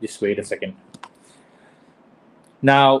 just wait a second. Now,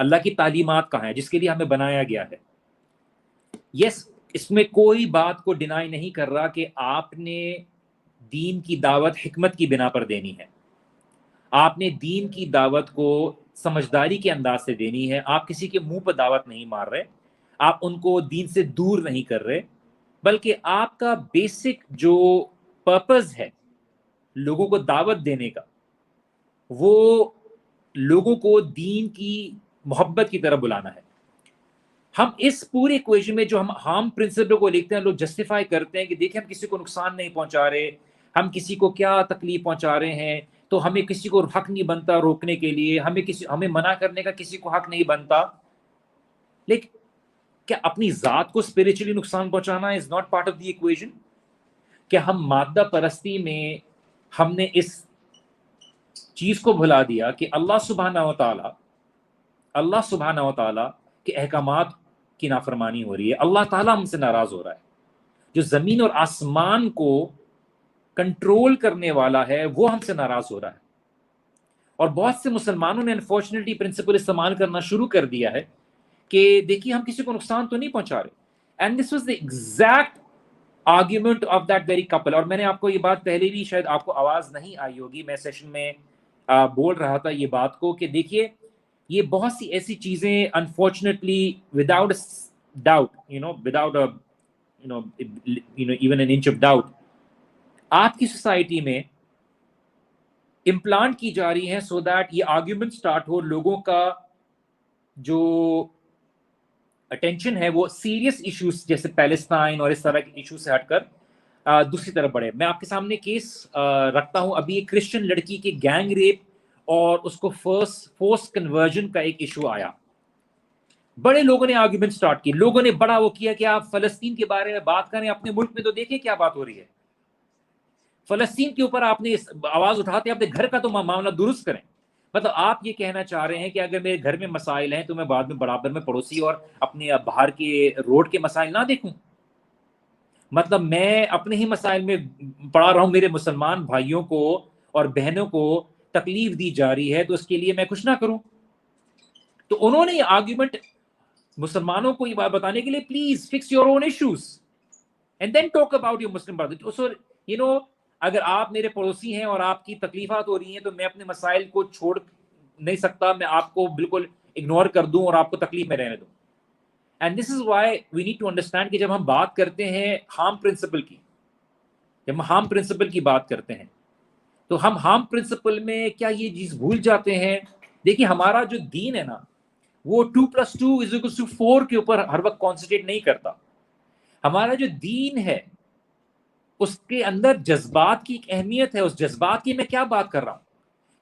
اللہ کی تعلیمات کہاں ہیں جس کے لیے ہمیں بنایا گیا ہے. یس اس میں کوئی بات کو ڈینائی نہیں کر رہا کہ آپ نے دین کی دعوت حکمت کی بنا پر دینی ہے. آپ نے دین کی دعوت کو سمجھداری کے انداز سے دینی ہے. آپ کسی کے منہ پر دعوت نہیں مار رہے, آپ ان کو دین سے دور نہیں کر رہے, بلکہ آپ کا بیسک جو پرپز ہے لوگوں کو دعوت دینے کا, وہ لوگوں کو دین کی محبت کی طرف بلانا ہے. ہم اس پورے ایکویشن میں جو ہم ہارم پرنسپل کو لکھتے ہیں, لوگ جسٹیفائی کرتے ہیں کہ دیکھیں ہم کسی کو نقصان نہیں پہنچا رہے, ہم کسی کو کیا تکلیف پہنچا رہے ہیں, تو ہمیں کسی کو حق نہیں بنتا روکنے کے لیے, ہمیں منع کرنے کا کسی کو حق نہیں بنتا. لیکن کیا اپنی ذات کو اسپرچولی نقصان پہنچانا is not part of the equation? کیا ہم مادہ پرستی میں ہم نے اس چیز کو بھلا دیا کہ اللہ سبحانہ و تعالی کے احکامات کی نافرمانی ہو رہی ہے, اللہ تعالیٰ ہم سے ناراض ہو رہا ہے. جو زمین اور آسمان کو کنٹرول کرنے والا ہے وہ ہم سے ناراض ہو رہا ہے. اور بہت سے مسلمانوں نے انفارچونیٹلی پرنسپل استعمال کرنا شروع کر دیا ہے کہ دیکھیے ہم کسی کو نقصان تو نہیں پہنچا رہے. And this was the exact argument of that very couple. اور میں نے آپ کو یہ بات پہلے بھی, شاید آپ کو آواز نہیں آئی ہوگی, میں سیشن میں بول رہا تھا یہ بات کو کہ دیکھیے یہ بہت سی ایسی چیزیں unfortunately without doubt without even N inch of doubt آپ کی سوسائٹی میں امپلانٹ کی جا رہی ہیں سو دیٹ یہ آرگیومنٹ سٹارٹ ہو, لوگوں کا جو اٹینشن ہے وہ سیریس ایشوز جیسے پیلسٹائن اور اس طرح کے ایشو سے ہٹ کر دوسری طرف بڑھے. میں آپ کے سامنے کیس رکھتا ہوں. ابھی ایک کرسچن لڑکی کے گینگ ریپ اور اس کو فورس کنورژن کا ایک ایشو آیا. بڑے لوگوں نے آرگیومنٹ سٹارٹ کی, لوگوں نے بڑا وہ کیا کہ آپ فلسطین کے بارے میں بات کریں, اپنے ملک میں تو دیکھیں کیا بات ہو رہی ہے. فلسطین کے اوپر آپ نے آواز اٹھاتے اپنے گھر کا تو معاملہ درست کریں. مطلب آپ یہ کہنا چاہ رہے ہیں کہ اگر میرے گھر میں مسائل ہیں تو میں بعد میں برابر میں پڑوسی اور اپنے باہر کے روڈ کے مسائل نہ دیکھوں؟ مطلب میں اپنے ہی مسائل میں پڑا رہا ہوں, میرے مسلمان بھائیوں کو اور بہنوں کو تکلیف دی جا رہی ہے تو اس کے لیے میں کچھ نہ کروں؟ تو انہوں نے یہ آرگیومنٹ مسلمانوں کو یہ بات بتانے کے لیے, please fix your own issues and then talk about your Muslim brother. اگر آپ میرے پڑوسی ہیں اور آپ کی تکلیفات ہو رہی ہیں تو میں اپنے مسائل کو چھوڑ نہیں سکتا, میں آپ کو بالکل اگنور کر دوں اور آپ کو تکلیف میں رہنے دوں. And this is why we need to understand کہ جب ہم بات کرتے ہیں ہارم پرنسپل کی, جب ہم ہارم پرنسپل کی بات کرتے ہیں تو ہم ہارم پرنسپل میں کیا یہ چیز بھول جاتے ہیں. دیکھیے ہمارا جو دین ہے نا وہ 2+2=4 کے اوپر ہر وقت کانسنٹریٹ نہیں کرتا. ہمارا جو دین ہے اس کے اندر جذبات کی ایک اہمیت ہے. اس جذبات کی میں کیا بات کر رہا ہوں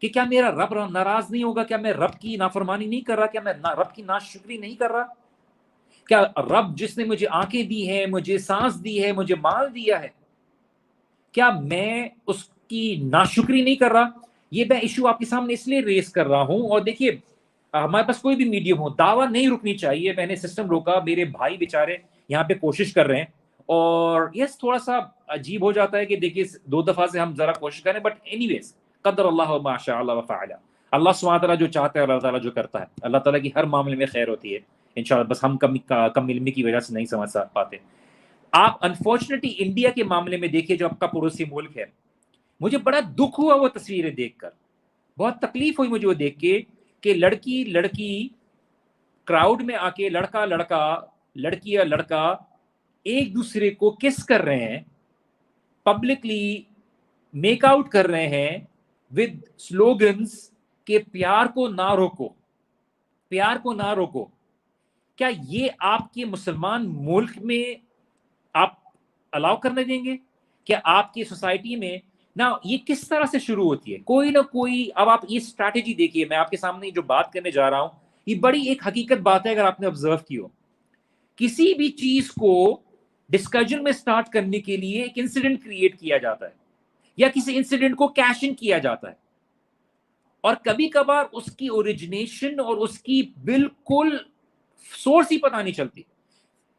کہ کیا میرا رب ناراض نہیں ہوگا, کیا میں رب کی نافرمانی نہیں کر رہا, کیا میں رب کی ناشکری نہیں کر رہا, کیا رب جس نے مجھے آنکھیں دی ہیں, مجھے سانس دی ہے, مجھے مال دیا ہے, کیا میں اس کی ناشکری نہیں کر رہا؟ یہ میں ایشو آپ کے سامنے اس لیے ریز کر رہا ہوں. اور دیکھیے ہمارے پاس کوئی بھی میڈیم ہو, دعویٰ نہیں رکنی چاہیے. میں نے سسٹم روکا, میرے بھائی بیچارے یہاں پہ کوشش کر رہے ہیں, اور یس تھوڑا سا عجیب ہو جاتا ہے کہ دیکھیے 2 دفعہ سے ہم ذرا کوشش کریں, بٹ اینی ویز قدر اللہ و ما شاء اللہ وفعل. اللہ سبحانہ تعالیٰ جو چاہتا ہے اللہ تعالیٰ جو کرتا ہے, اللہ تعالیٰ کی ہر معاملے میں خیر ہوتی ہے انشاءاللہ, بس ہم کم علمی کی وجہ سے نہیں سمجھ پاتے. آپ انفارچونیٹلی انڈیا کے معاملے میں دیکھیے جو آپ کا پڑوسی ملک ہے, مجھے بڑا دکھ ہوا وہ تصویریں دیکھ کر, بہت تکلیف ہوئی مجھے وہ دیکھ کے کہ لڑکی کراؤڈ میں آ کے لڑکا لڑکی یا لڑکا ایک دوسرے کو کس کر رہے ہیں, پبلکلی میک آؤٹ کر رہے ہیں ود سلوگنز کہ پیار کو نہ روکو, پیار کو نہ روکو. کیا یہ آپ کے مسلمان ملک میں آپ الاؤ کرنے دیں گے؟ کیا آپ کی سوسائٹی میں نہ یہ کس طرح سے شروع ہوتی ہے؟ کوئی نہ کوئی, اب آپ یہ اسٹریٹجی دیکھیے, میں آپ کے سامنے جو بات کرنے جا رہا ہوں یہ بڑی ایک حقیقت بات ہے, اگر آپ نے آبزرو کی ہو. کسی بھی چیز کو ڈسکشن میں سٹارٹ کرنے کے لیے ایک انسیڈنٹ کریٹ کیا جاتا ہے یا کسی انسیڈنٹ کو کیش ان کیا جاتا ہے, اور کبھی کبھار اس کی اوریجنیشن اور اس کی بالکل سورس ہی پتہ نہیں چلتی.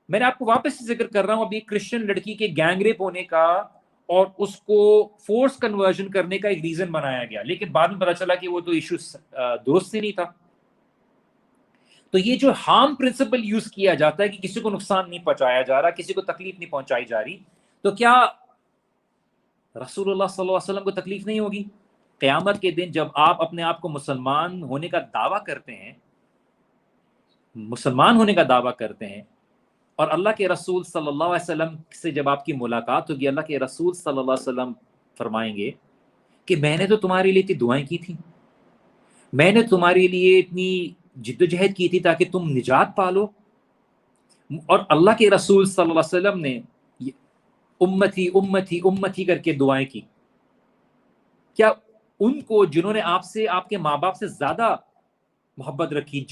میں نے آپ کو واپس سے ذکر کر رہا ہوں, ابھی کرسچن لڑکی کے گینگ ریپ ہونے کا اور اس کو فورس کنورژن کرنے کا ایک ریزن بنایا گیا, لیکن بعد میں پتا چلا کہ وہ تو ایشو درست ہی نہیں تھا. تو یہ جو ہارم پرنسپل یوز کیا جاتا ہے کہ کسی کو نقصان نہیں پہنچایا جا رہا، کسی کو تکلیف نہیں پہنچائی جا رہی، تو کیا رسول اللہ صلی اللہ علیہ وسلم کو تکلیف نہیں ہوگی؟ قیامت کے دن جب آپ اپنے آپ کو مسلمان ہونے کا دعویٰ کرتے ہیں، مسلمان ہونے کا دعویٰ کرتے ہیں، اور اللہ کے رسول صلی اللہ علیہ وسلم سے جب آپ کی ملاقات ہوگی، اللہ کے رسول صلی اللہ علیہ وسلم فرمائیں گے کہ میں نے تو تمہارے لیے اتنی دعائیں کی تھیں، میں نے تمہارے لیے اتنی جد و جہد کی تھی تاکہ تم نجات پالو، اور اللہ کے رسول صلی اللہ علیہ وسلم نے امتی امتی امتی کر کے دعائیں کی، کیا ان کو جنہوں نے آپ سے، آپ کے ماں باپ سے زیادہ محبت رکھی،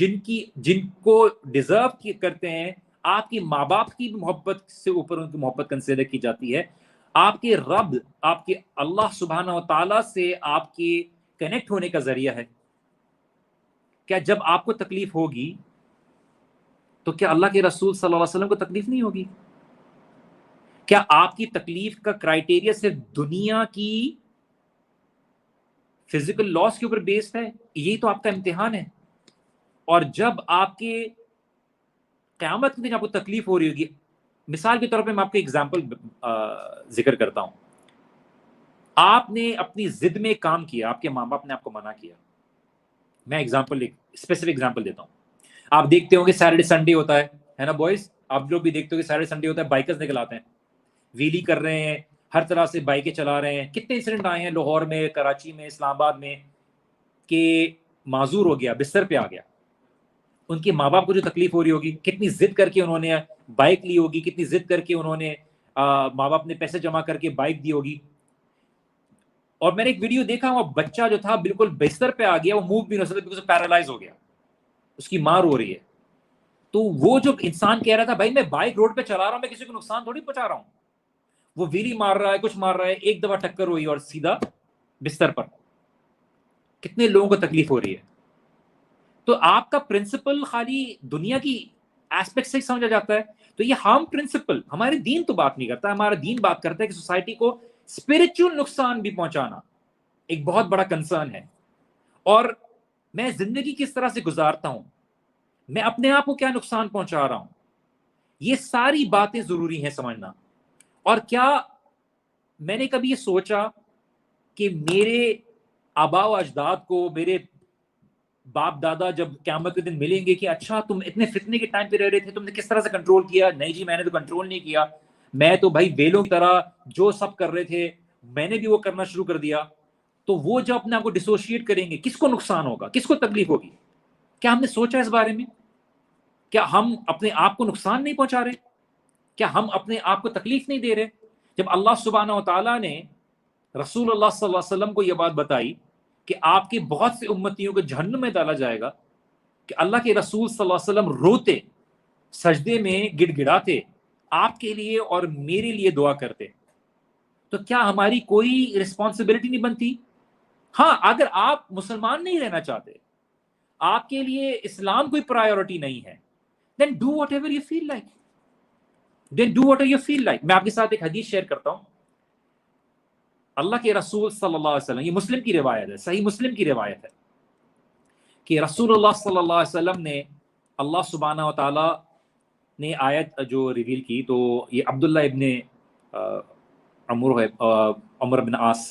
جن کو ڈیزرو کرتے ہیں، آپ کی ماں باپ کی محبت سے اوپر ان کی محبت کنسیڈر کی جاتی ہے، آپ کے رب، آپ کے اللہ سبحانہ و تعالیٰ سے آپ کے کنیکٹ ہونے کا ذریعہ ہے، کیا جب آپ کو تکلیف ہوگی تو کیا اللہ کے رسول صلی اللہ علیہ وسلم کو تکلیف نہیں ہوگی؟ کیا آپ کی تکلیف کا کرائٹیریا صرف دنیا کی فزیکل لاس کے اوپر بیسڈ ہے؟ یہی تو آپ کا امتحان ہے۔ اور جب آپ کے قیامت کے دن آپ کو تکلیف ہو رہی ہوگی، مثال کے طور پہ میں آپ کو ایگزامپل ذکر کرتا ہوں، آپ نے اپنی ضد میں کام کیا، آپ کے ماں باپ نے آپ کو منع کیا، میں اسپیسیفک ایگزامپل دیتا ہوں، آپ دیکھتے ہوں کہ سیٹرڈے سنڈے ہوتا ہے نا بوائز، آپ لوگ بھی دیکھتے ہو کہ سیٹرڈے سنڈے ہوتا ہے، بائکرز نکل آتے ہیں، ویلی کر رہے ہیں، ہر طرح سے بائکیں چلا رہے ہیں، کتنے انسیڈنٹ آئے ہیں لاہور میں، کراچی میں، اسلام آباد میں، کہ معذور ہو گیا، بستر پہ آ گیا، ان کے ماں باپ کو جو تکلیف ہو رہی ہوگی، کتنی ضد کر کے انہوں نے بائک لی ہوگی، کتنی ضد کر کے انہوں نے ماں باپ نے پیسے جمع کر کے بائک دی ہوگی، اور میں نے ایک ویڈیو دیکھا، وہ بچہ جو تھا بالکل بستر پہ آ گیا، وہ موو بھی نہیں ہو سکتا بیکاز پیرالائز ہو گیا، اس کی ماں رو رہی ہے، تو وہ جو انسان کہہ رہا تھا بھائی میں بائک روڈ پہ چلا رہا ہوں، میں کسی کو نقصان تھوڑی پہنچا رہا ہوں، وہ ویلی مار رہا ہے، کچھ مار رہا ہے، ایک دفعہ ٹکر ہوئی اور سیدھا بستر پر، کتنے لوگوں کو تکلیف ہو رہی ہے۔ تو آپ کا پرنسپل خالی دنیا کی ایسپیکٹ سے سمجھا جاتا ہے، تو یہ ہارم پرنسپل ہمارے دین تو بات نہیں کرتا، ہمارا دین بات کرتا ہے کہ سوسائٹی کو اسپرچل نقصان بھی پہنچانا ایک بہت بڑا کنسرن ہے، اور میں زندگی کس طرح سے گزارتا ہوں، میں اپنے آپ کو کیا نقصان پہنچا رہا ہوں، یہ ساری باتیں ضروری ہیں سمجھنا۔ اور کیا میں نے کبھی یہ سوچا کہ میرے آبا و اجداد کو، میرے باپ دادا جب قیامت کے دن ملیں گے کہ اچھا تم اتنے فتنے کے ٹائم پہ رہ رہے تھے، تم نے کس طرح سے کنٹرول کیا؟ نہیں جی میں نے تو کنٹرول نہیں کیا، میں تو بھائی ویلوں کی طرح جو سب کر رہے تھے میں نے بھی وہ کرنا شروع کر دیا۔ تو وہ جب اپنے آپ کو ڈسوشیٹ کریں گے، کس کو نقصان ہوگا، کس کو تکلیف ہوگی؟ کیا ہم نے سوچا اس بارے میں؟ کیا ہم اپنے آپ کو نقصان نہیں پہنچا رہے؟ کیا ہم اپنے آپ کو تکلیف نہیں دے رہے؟ جب اللہ سبحانہ و تعالیٰ نے رسول اللہ صلی اللہ علیہ وسلم کو یہ بات بتائی کہ آپ کے بہت سے امتیوں کو جہنم میں ڈالا جائے گا، کہ اللہ کے رسول صلی اللہ علیہ وسلم روتے، سجدے میں گڑ گڑاتے، آپ کے لیے اور میرے لیے دعا کرتے، تو کیا ہماری کوئی رسپانسبلٹی نہیں بنتی؟ ہاں، اگر آپ مسلمان نہیں رہنا چاہتے، آپ کے لیے اسلام کوئی پرائیورٹی نہیں ہے، then do whatever you feel like. Then do whatever you feel like. میں آپ کے ساتھ ایک حدیث شیئر کرتا ہوں، اللہ کے رسول صلی اللہ علیہ وسلم، یہ مسلم کی روایت ہے، صحیح مسلم کی روایت ہے، کہ رسول اللہ صلی اللہ علیہ وسلم نے، اللہ سبحانہ و تعالیٰ نے آیت جو ریویل کی، تو یہ عبداللہ ابن عمر بن عاص،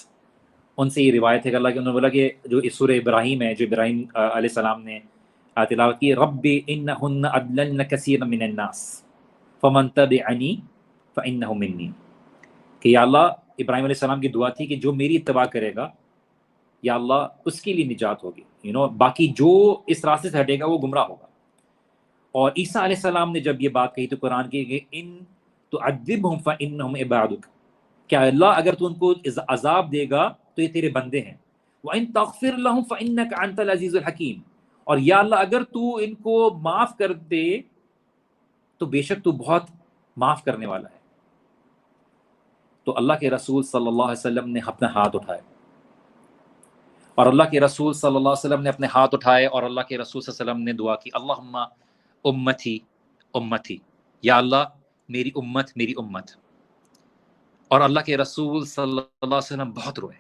ان سے یہ روایت ہے کہ اللہ کے انہوں نے بولا کہ جو سورہ ابراہیم ہے، جو ابراہیم علیہ السلام نے تلاوت کی، رب انہن اضللن کثیرا من الناس فمن تبعنی فانہ منی، کہ یا اللہ، ابراہیم علیہ السلام کی دعا تھی کہ جو میری اتباع کرے گا یا اللہ اس کے لیے نجات ہوگی، باقی جو اس راستے سے ہٹے گا وہ گمراہ ہوگا۔ اور عیسیٰ علیہ السلام نے جب یہ بات کہی تو قرآن کی کہ ان تعذبہم فانہم عبادک، کہ اللہ اگر تو ان کو عذاب دے گا تو یہ تیرے بندے ہیں، وَإِن تَغْفِرْ لَهُمْ فَإِنَّكَ أَنْتَ الْعَزِيزُ الْحَكِيمُ، اور یا اللہ اگر تو ان کو معاف کر دے تو بے شک تو بہت معاف کرنے والا ہے۔ تو اللہ کے رسول صلی اللہ علیہ وسلم نے اپنے ہاتھ اٹھائے، اور اللہ کے رسول صلی اللہ علیہ وسلم نے اپنے ہاتھ اٹھائے اور اللہ کے رسول صلی اللہ علیہ وسلم نے دعا کی، اللہم امتی امتی، یا اللہ میری امت میری امت۔ اور اللہ کے رسول صلی اللہ علیہ وسلم بہت روئے،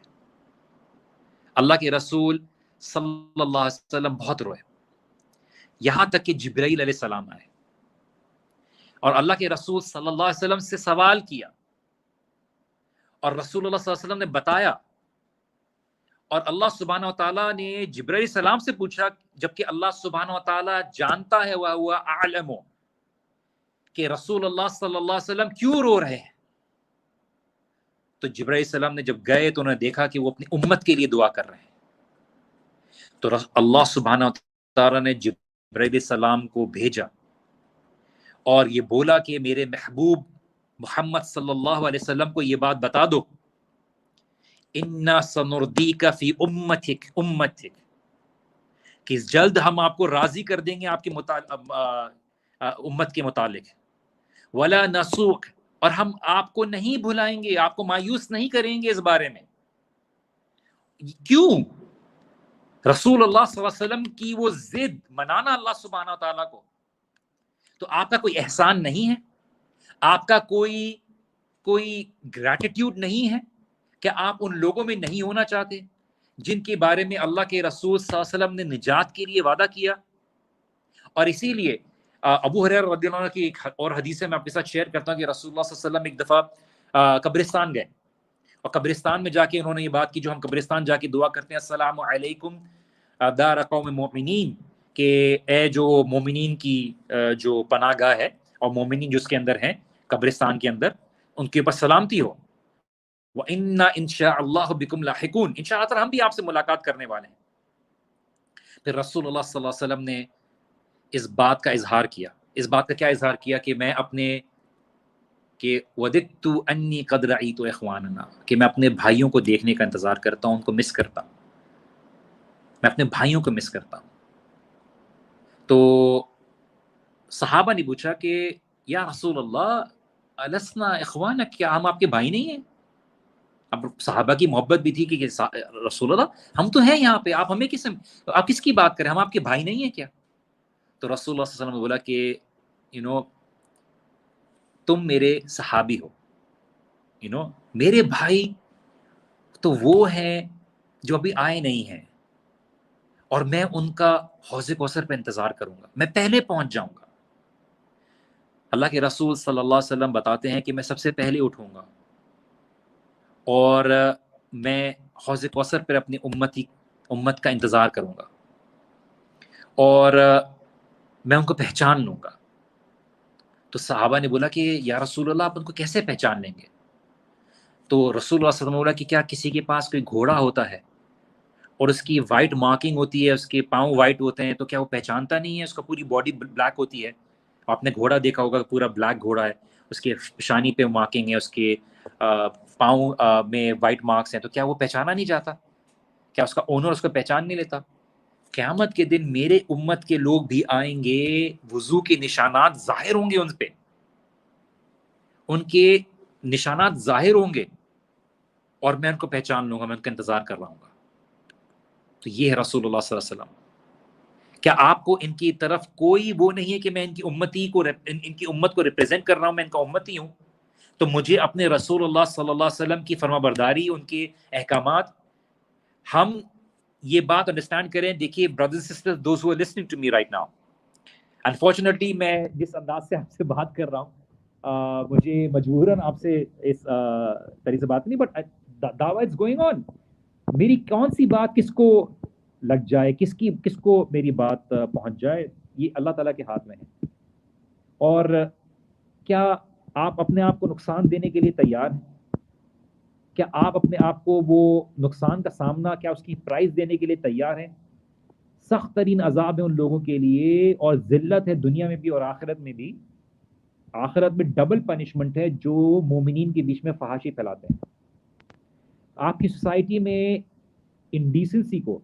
اللہ کے رسول صلی اللہ علیہ وسلم بہت روئے، یہاں تک کہ جبرائیل علیہ السلام آئے اور اللہ کے رسول صلی اللہ علیہ وسلم سے سوال کیا، اور رسول اللہ صلی اللہ علیہ وسلم نے بتایا، اور اللہ سبحانہ و تعالیٰ نے جبرائیل علیہ السلام سے پوچھا، جبکہ اللہ سبحانہ و تعالیٰ جانتا ہے وَهُوَ أَعْلَمُ کہ رسول اللہ صلی اللہ علیہ وسلم کیوں رو رہے ہیں. تو جبرائیل علیہ السلام نے جب گئے تو انہوں نے دیکھا کہ وہ اپنی امت کے لیے دعا کر رہے ہیں. تو اللہ سبحانہ و تعالیٰ نے جبرائیل علیہ السلام کو بھیجا اور یہ بولا کہ میرے محبوب محمد صلی اللہ علیہ وسلم کو یہ بات بتا دو، اِنَّا سَنُرْضِيكَ فِي أُمَّتِكَ کہ جلد ہم آپ کو راضی کر دیں گے آپ کے امت کے متعلق، وَلَا نَسُوكَ اور ہم آپ کو نہیں بھلائیں گے، آپ کو مایوس نہیں کریں گے اس بارے میں. کیوں؟ رسول اللہ صلی اللہ علیہ وسلم کی وہ ضد منانا اللہ سبحانہ و تعالیٰ کو. تو آپ کا کوئی احسان نہیں ہے، آپ کا کوئی گریٹیٹیوڈ نہیں ہے کہ آپ ان لوگوں میں نہیں ہونا چاہتے جن کے بارے میں اللہ کے رسول صلی اللہ علیہ وسلم نے نجات کے لیے وعدہ کیا. اور اسی لیے ابو ہریرہ رضی اللہ عنہ کی ایک اور حدیث ہے میں آپ کے ساتھ شیئر کرتا ہوں کہ رسول اللہ صلی اللہ علیہ وسلم ایک دفعہ قبرستان گئے، اور قبرستان میں جا کے انہوں نے یہ بات کی جو ہم قبرستان جا کے دعا کرتے ہیں، السلام علیکم دار قوم مومنین، کہ اے جو مومنین کی جو پناہ گاہ ہے اور مومنین جو اس کے اندر ہیں قبرستان کے اندر، ان کے اوپر سلامتی ہو. وَإِنَّا إِن شَاءَ اللَّهُ بِكُمْ لاحقون، انشاءاللہ تعالیٰ ہم بھی آپ سے ملاقات کرنے والے ہیں. پھر رسول اللہ صلی اللہ علیہ وسلم نے اس بات کا اظہار کیا. اس بات کا کیا اظہار کیا؟ کہ میں اپنے کہ وَدِدْتُ أَنِّي قَدْ رَأَيْتُ إِخْوَانَنَا، کہ میں اپنے بھائیوں کو دیکھنے کا انتظار کرتا ہوں، ان کو مس کرتا ہوں، میں اپنے بھائیوں کو مس کرتا ہوں. تو صحابہ نے پوچھا کہ یا رسول اللہ أَلَسْنَا إِخْوَانَكَ، کیا ہم آپ کے بھائی نہیں ہیں؟ اب صحابہ کی محبت بھی تھی کہ رسول اللہ ہم تو ہیں یہاں پہ، آپ ہمیں آپ کس کی بات کریں، ہم آپ کے بھائی نہیں ہیں کیا؟ تو رسول اللہ صلی اللہ علیہ وسلم نے بولا کہ تم میرے صحابی ہو، میرے بھائی تو وہ ہیں جو ابھی آئے نہیں ہیں، اور میں ان کا حوض کوثر پہ انتظار کروں گا، میں پہلے پہنچ جاؤں گا. اللہ کے رسول صلی اللہ علیہ وسلم بتاتے ہیں کہ میں سب سے پہلے اٹھوں گا اور میں حوض کوثر پر اپنی امت کا انتظار کروں گا، اور میں ان کو پہچان لوں گا. تو صحابہ نے بولا کہ یا رسول اللہ آپ ان کو کیسے پہچان لیں گے؟ تو رسول اللہ صلی اللہ علیہ وسلم نے بولا کہ کیا کسی کے پاس کوئی گھوڑا ہوتا ہے اور اس کی وائٹ مارکنگ ہوتی ہے، اس کے پاؤں وائٹ ہوتے ہیں، تو کیا وہ پہچانتا نہیں ہے؟ اس کا پوری باڈی بلیک ہوتی ہے، آپ نے گھوڑا دیکھا ہوگا پورا بلیک گھوڑا ہے، اس کے پیشانی پہ مارکنگ ہے، اس کے پاؤں میں وائٹ مارکس ہیں، تو کیا وہ پہچانا نہیں جاتا؟ کیا اس کا اونر اس کو پہچان نہیں لیتا؟ قیامت کے دن میرے امت کے لوگ بھی آئیں گے، وضو کے نشانات ظاہر ہوں گے، ان پہ ان کے نشانات ظاہر ہوں گے، اور میں ان کو پہچان لوں گا، میں ان کا انتظار کر رہا ہوں گا. تو یہ ہے رسول اللہ صلی اللہ علیہ وسلم. کیا آپ کو ان کی طرف کوئی وہ نہیں ہے کہ میں ان کی امت کو ریپرزینٹ کر رہا ہوں، میں ان کا امتی ہوں؟ تو مجھے اپنے رسول اللہ صلی اللہ علیہ وسلم کی فرما برداری، ان کے احکامات، ہم یہ بات انڈرسٹینڈ کریں. دیکھیے brothers and sisters, those who are listening to me right now, unfortunately میں جس انداز سے آپ سے بات کر رہا ہوں مجھے مجبوراً آپ سے اس طریقے سے بات نہیں، بٹ دعویٰ از گوئنگ آن. میری کون سی بات کس کو لگ جائے، کس کو میری بات پہنچ جائے، یہ اللہ تعالیٰ کے ہاتھ میں ہے. اور کیا آپ اپنے آپ کو نقصان دینے کے لیے تیار ہیں؟ کیا آپ اپنے آپ کو وہ نقصان کا سامنا، کیا اس کی پرائز دینے کے لیے تیار ہیں؟ سخت ترین عذاب ہے ان لوگوں کے لیے، اور ذلت ہے دنیا میں بھی اور آخرت میں بھی. آخرت میں ڈبل پنشمنٹ ہے جو مومنین کے بیچ میں فحاشی پھیلاتے ہیں. آپ کی سوسائٹی میں انڈیسنسی کو،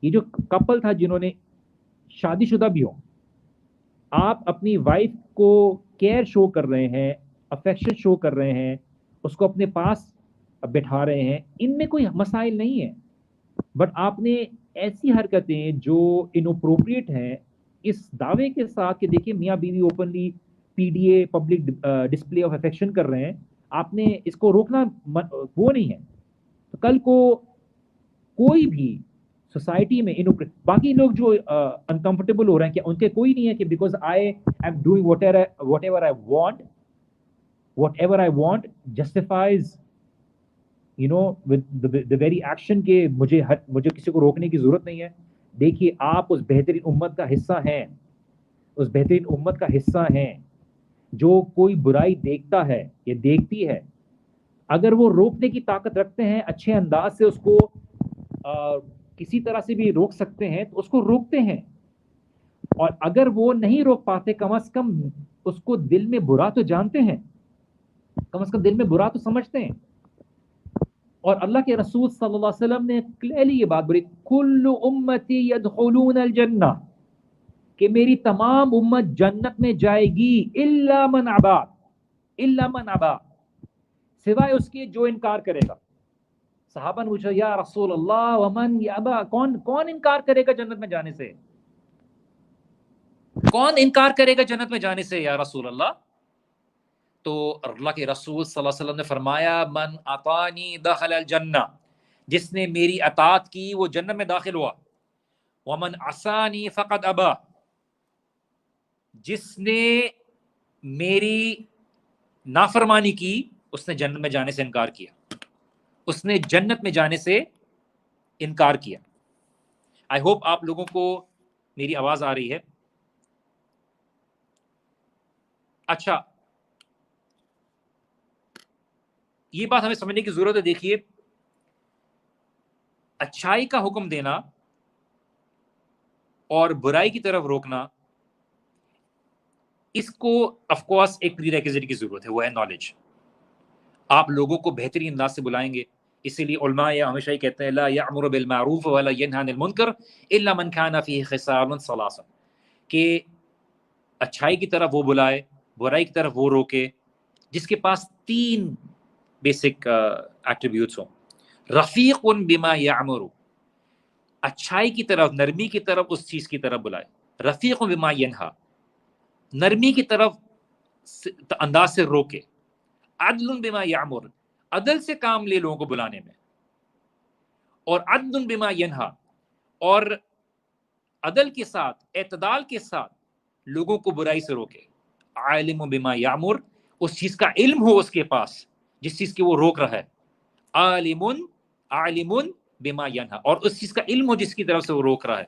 یہ جو کپل تھا جنہوں نے شادی شدہ بھی ہو، آپ اپنی وائف کو کیئر شو کر رہے ہیں، افیکشن شو کر رہے ہیں، اس کو اپنے پاس بٹھا رہے ہیں، ان میں کوئی مسائل نہیں ہے. بٹ آپ نے ایسی حرکتیں جو انوپروپریٹ ہیں اس دعوے کے ساتھ کہ دیکھیں میاں بیوی openly P D a public display of affection کر رہے ہیں، آپ نے اس کو روکنا وہ نہیں ہے. تو کل کو کوئی بھی سوسائٹی میں باقی لوگ جو انکمفرٹیبل ہو رہے ہیں، کہ ان کے کوئی نہیں ہے کہ because I am doing what ever I want justifies with the very action کہ مجھے کسی کو روکنے کی ضرورت نہیں ہے. دیکھیے آپ اس بہترین امت کا حصہ ہیں، اس بہترین امت کا حصہ ہیں. جو کوئی برائی دیکھتا ہے یا دیکھتی ہے، اگر وہ روکنے کی طاقت رکھتے ہیں، اچھے انداز سے اس کو کسی طرح سے بھی روک سکتے ہیں تو اس کو روکتے ہیں. اور اگر وہ نہیں روک پاتے، کم از کم اس کو دل میں برا تو جانتے ہیں، کم از کم دل میں برا تو سمجھتے ہیں. اور اللہ کے رسول صلی اللہ علیہ وسلم نے کلیئرلی یہ بات بولی، کل امتی یدخلون الجنہ، کہ میری تمام امت جنت میں جائے گی، الا من ابا، الا من ابا، سوائے اس کے جو انکار کرے گا. صحابہ نے پوچھا یا رسول اللہ ومن یابا، کون انکار کرے گا جنت میں جانے سے؟ کون انکار کرے گا جنت میں جانے سے یا رسول اللہ؟ تو اللہ کے رسول صلی اللہ علیہ وسلم نے فرمایا من اطاعنی دخل الجنہ، جس نے میری اطاعت کی وہ جنت میں داخل ہوا. ومن عصانی فقد ابا، جس نے میری نافرمانی کی اس نے جنت میں جانے سے انکار کیا، اس نے جنت میں جانے سے انکار کیا. آئی ہوپ آپ لوگوں کو میری آواز آ رہی ہے. اچھا، یہ بات ہمیں سمجھنے کی ضرورت ہے. دیکھیے، اچھائی کا حکم دینا اور برائی کی طرف روکنا، اس کو آف کورس ایک پری ریکوزٹ کی ضرورت ہے، وہ ہے نالج. آپ لوگوں کو بہترین انداز سے بلائیں گے، اسی لیے علماء ہمیشہ ہی کہتے ہیں لا یأمر بالمعروف ولا ینہی عن المنکر الا من کان فیہ خصال ثلاث، کہ اچھائی کی طرف وہ بلائے، برائی کی طرف وہ روکے جس کے پاس 3 بیسک ایٹریبیوٹس ہوں. رفیق بما یعمر، اچھائی کی طرف، نرمی کی طرف، اس چیز کی طرف بلائے. رفیق بما ینہا، نرمی کی طرف انداز سے روکے. عدل بما یعمر، عدل سے کام لے لوگوں کو بلانے میں. اور عدل بما ینہا، اور عدل کے ساتھ، اعتدال کے ساتھ لوگوں کو برائی سے روکے. عالم بما یعمر، اس چیز کا علم ہو اس کے پاس جس چیز کی وہ روک رہا ہے. عالم بما ینہا، اور اس چیز کا علم ہو جس کی طرف سے وہ روک رہا ہے.